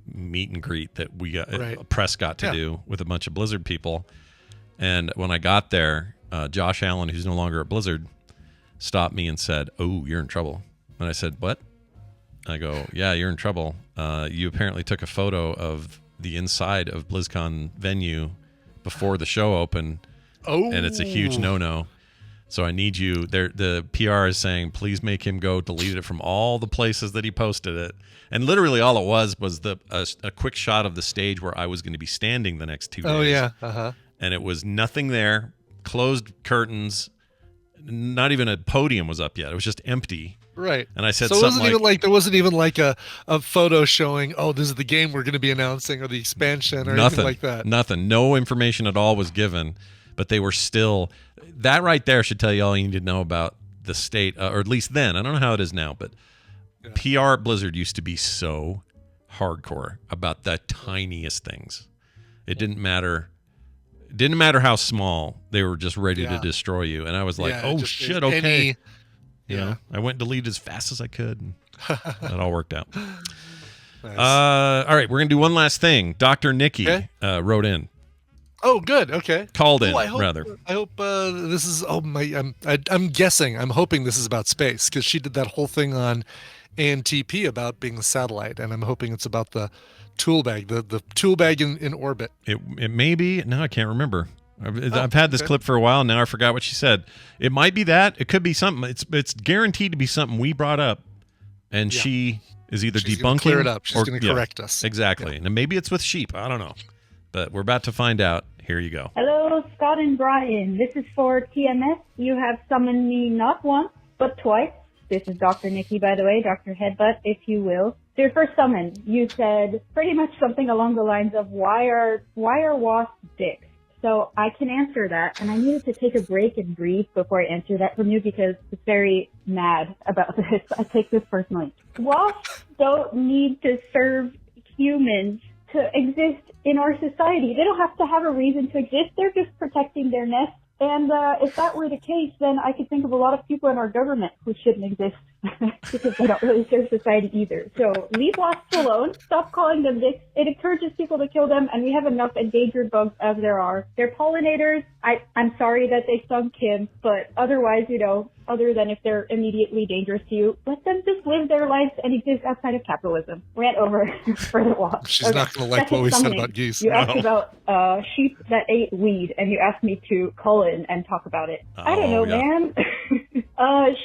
meet and greet that we got press got to do with a bunch of Blizzard people. And when I got there, Josh Allen, who's no longer at Blizzard, stopped me and said, "Oh, you're in trouble." And I said, "What?" I go, "Yeah, you're in trouble. You apparently took a photo of the inside of BlizzCon venue before the show opened, and it's a huge no-no. So I need you." The PR is saying, "Please make him go delete it from all the places that he posted it." And literally all it was a quick shot of the stage where I was going to be standing the next 2 days. Oh yeah, And it was nothing there, closed curtains, not even a podium was up yet. It was just empty. Right. And I said so something there wasn't even like a photo showing, this is the game we're going to be announcing or the expansion or anything like that. Nothing. No information at all was given, but they were still, that right there should tell you all you need to know about the state, or at least then. I don't know how it is now, but PR at Blizzard used to be so hardcore about the tiniest things. It didn't matter. It didn't matter how small, they were just ready to destroy you. And I was like, shit, okay. You know, I went and deleted as fast as I could. And that all worked out. Nice. All right, we're gonna do one last thing. Dr. Nikki wrote in. Oh, good. Okay. Called in, I hope, rather. I hope this is. Oh my! I'm guessing. I'm hoping this is about space because she did that whole thing on ANTP about being a satellite, and I'm hoping it's about the tool bag, the tool bag in orbit. It may be. No, I can't remember. I've had this clip for a while. Now I forgot what she said. It might be that. It could be something. It's guaranteed to be something we brought up, and she is either She's debunking gonna clear it up. She's or going to correct us. Exactly. And maybe it's with sheep. I don't know, but we're about to find out. Here you go. Hello, Scott and Brian. This is for TMS. You have summoned me not once, but twice. This is Dr. Nikki, by the way, Dr. Headbutt, if you will. So your first summon, you said pretty much something along the lines of, why are wasps dicks? So I can answer that, and I needed to take a break and breathe before I answer that from you because it's very mad about this. I take this personally. Wasps don't need to serve humans to exist in our society. They don't have to have a reason to exist. They're just protecting their nest. And if that were the case, then I could think of a lot of people in our government who shouldn't exist because they don't really serve society either. So leave wasps alone. Stop calling them dicks. It encourages people to kill them, and we have enough endangered bugs as there are. They're pollinators. I'm sorry that they stung Kim, but otherwise, other than if they're immediately dangerous to you, let them just live their lives and exist outside of capitalism. Rant over for the wasp. She's not going to like what we said about geese. You asked about sheep that ate weed, and you asked me to call in and talk about it. I don't know, man.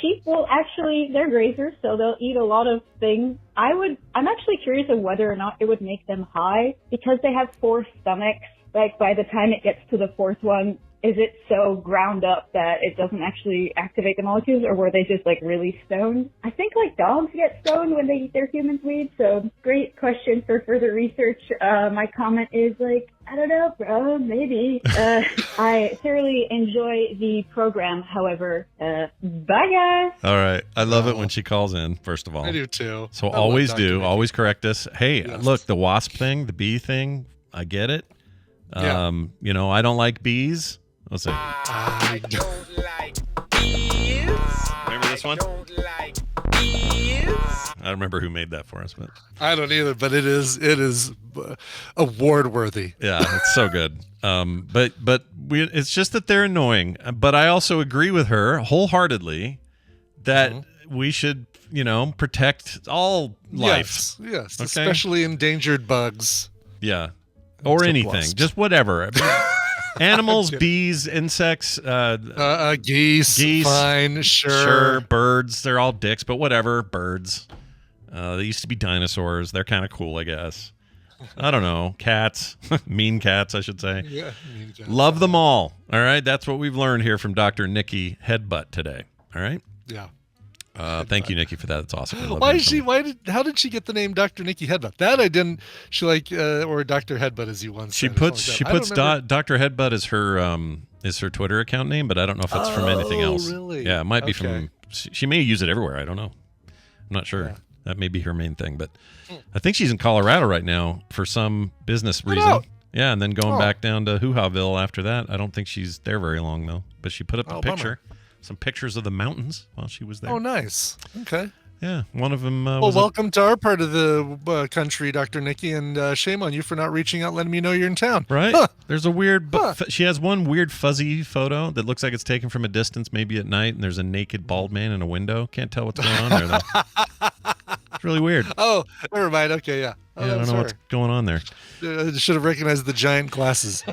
Sheep will actually, they're grazers, so they'll eat a lot of things. I'm actually curious of whether or not it would make them high, because they have 4 stomachs. Like, by the time it gets to the 4th one, is it so ground up that it doesn't actually activate the molecules, or were they just, really stoned? I think, dogs get stoned when they eat their human's weed, so great question for further research. My comment is, I don't know, bro, maybe. I thoroughly enjoy the program, however. Bye, guys! All right. I love it when she calls in, first of all. I do, too. So always do. Always correct us. Hey, look, the wasp thing, the bee thing, I get it. Yeah. I don't like bees. Let's see. I don't like bees. Remember this one? I don't like bees. I don't remember who made that for us, but I don't either. But it is award worthy. Yeah, it's so good. It's just that they're annoying. But I also agree with her wholeheartedly that we should, protect all life. Yes, okay? Especially endangered bugs. Yeah, or anything, wasps. just whatever. Animals, bees, insects, geese, fine, sure. Birds, they're all dicks, but whatever, birds. They used to be dinosaurs. They're kind of cool, I guess. I don't know. Cats, mean cats, I should say. Yeah, mean cats. Love them all. All right, that's what we've learned here from Dr. Nikki Headbutt today. All right? Yeah. Thank you, Nikki, for that. That's awesome. How did she get the name Dr. Nikki Headbutt? That I didn't. She or Dr. Headbutt, as you once said. She puts Dr. Headbutt as her Twitter account name, but I don't know if it's from anything else. Really? Yeah, it might be from. She may use it everywhere. I don't know. I'm not sure. Yeah. That may be her main thing, but I think she's in Colorado right now for some business reason. Yeah, and then going back down to Hoo-Haville after that. I don't think she's there very long though. But she put up a picture. Bummer. Some pictures of the mountains while she was there. Oh, nice. Okay. Yeah, one of them. Welcome to our part of the country, Dr. Nikki, and shame on you for not reaching out, letting me know you're in town. Right? There's a weird. She has one weird fuzzy photo that looks like it's taken from a distance, maybe at night, and there's a naked bald man in a window. Can't tell what's going on there though. It's really weird. Oh, never mind. Okay, yeah. I don't know what's going on there. Should have recognized the giant glasses.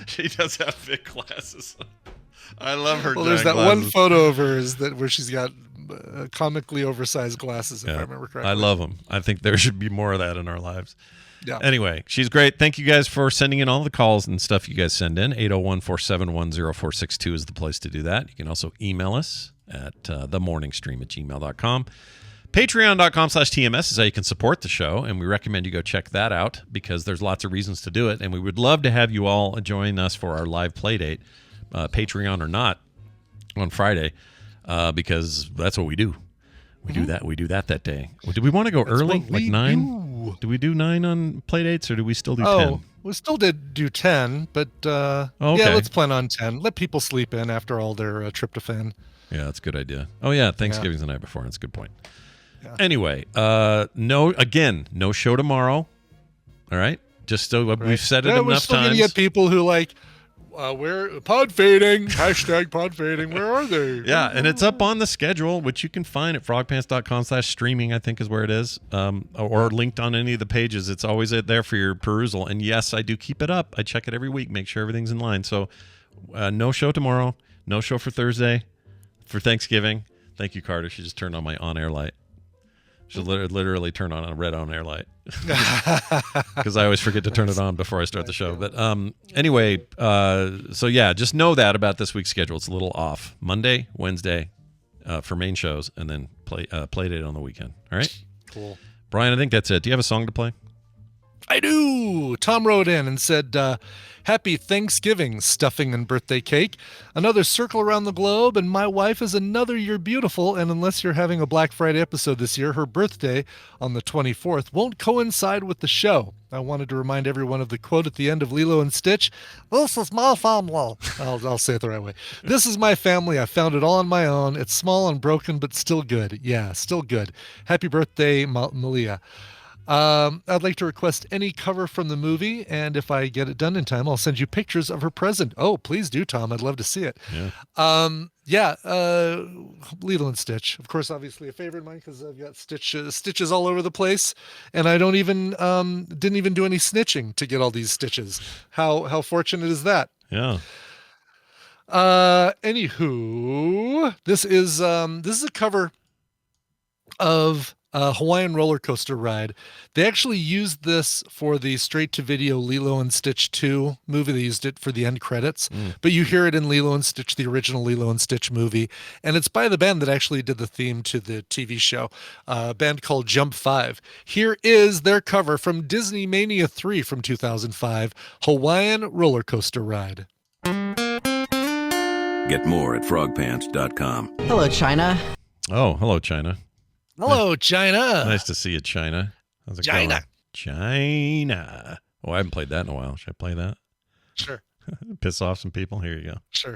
She does have big glasses. I love her. Well, there's that glasses. one photo of her where she's got comically oversized glasses, if I remember correctly. I love them. I think there should be more of that in our lives. Yeah. Anyway, she's great. Thank you guys for sending in all the calls and stuff you guys send in. 801-471-0462 is the place to do that. You can also email us at themorningstream@gmail.com. Patreon.com/TMS is how you can support the show, and we recommend you go check that out because there's lots of reasons to do it, and we would love to have you all join us for our live play date, Patreon or not, on Friday, because that's what we do. We do that. We do that day. Do we want to go early, like 9? Do we do 9 on play dates, or do we still do 10? We still did do 10, but yeah, let's plan on 10. Let people sleep in after all their tryptophan. Yeah, that's a good idea. Oh, yeah, Thanksgiving's the night before. That's a good point. Anyway, no show tomorrow. All right, just still we've said it We're enough still times. gonna get people who like, where pod fading hashtag pod fading. Where are they? Yeah, and it's up on the schedule, which you can find at frogpants.com/streaming, I think is where it is, or linked on any of the pages. It's always there for your perusal. And yes, I do keep it up. I check it every week, make sure everything's in line. So no show tomorrow, no show for Thursday, for Thanksgiving. Thank you, Carter. She just turned on my on-air light. She literally turned on a red on-air light because I always forget to turn it on before I start the show. But anyway, so yeah, just know that about this week's schedule. It's a little off. Monday, Wednesday for main shows, and then play date on the weekend. All right? Cool. Brian, I think that's it. Do you have a song to play? I do. Tom wrote in and said, Happy Thanksgiving, stuffing and birthday cake. Another circle around the globe, and my wife is another year beautiful, and unless you're having a Black Friday episode this year, her birthday on the 24th won't coincide with the show. I wanted to remind everyone of the quote at the end of Lilo and Stitch. This is my family. I'll say it the right way. This is my family. I found it all on my own. It's small and broken, but still good. Yeah, still good. Happy birthday, Malia. I'd like to request any cover from the movie, and if I get it done in time, I'll send you pictures of her present. Oh, please do, Tom. I'd love to see it. Yeah. Lilo and Stitch. Of course, obviously a favorite of mine because I've got stitches all over the place, and I don't even didn't even do any snitching to get all these stitches. How fortunate is that? Yeah. Anywho, this is a cover of Hawaiian roller coaster ride. They actually used this for the straight-to-video Lilo and Stitch 2 movie. They used it for the end credits, but you hear it in Lilo and Stitch, the original Lilo and Stitch movie, and it's by the band that actually did the theme to the TV show, a band called Jump 5. Here is their cover from Disney Mania 3 from 2005, Hawaiian roller coaster ride. Get more at frogpants.com. Hello, China. Oh, hello, China. Hello, China. Nice to see you, China. How's it China. going? China. Oh, I haven't played that in a while. Should I play that? Sure. Piss off some people? Here you go. Sure.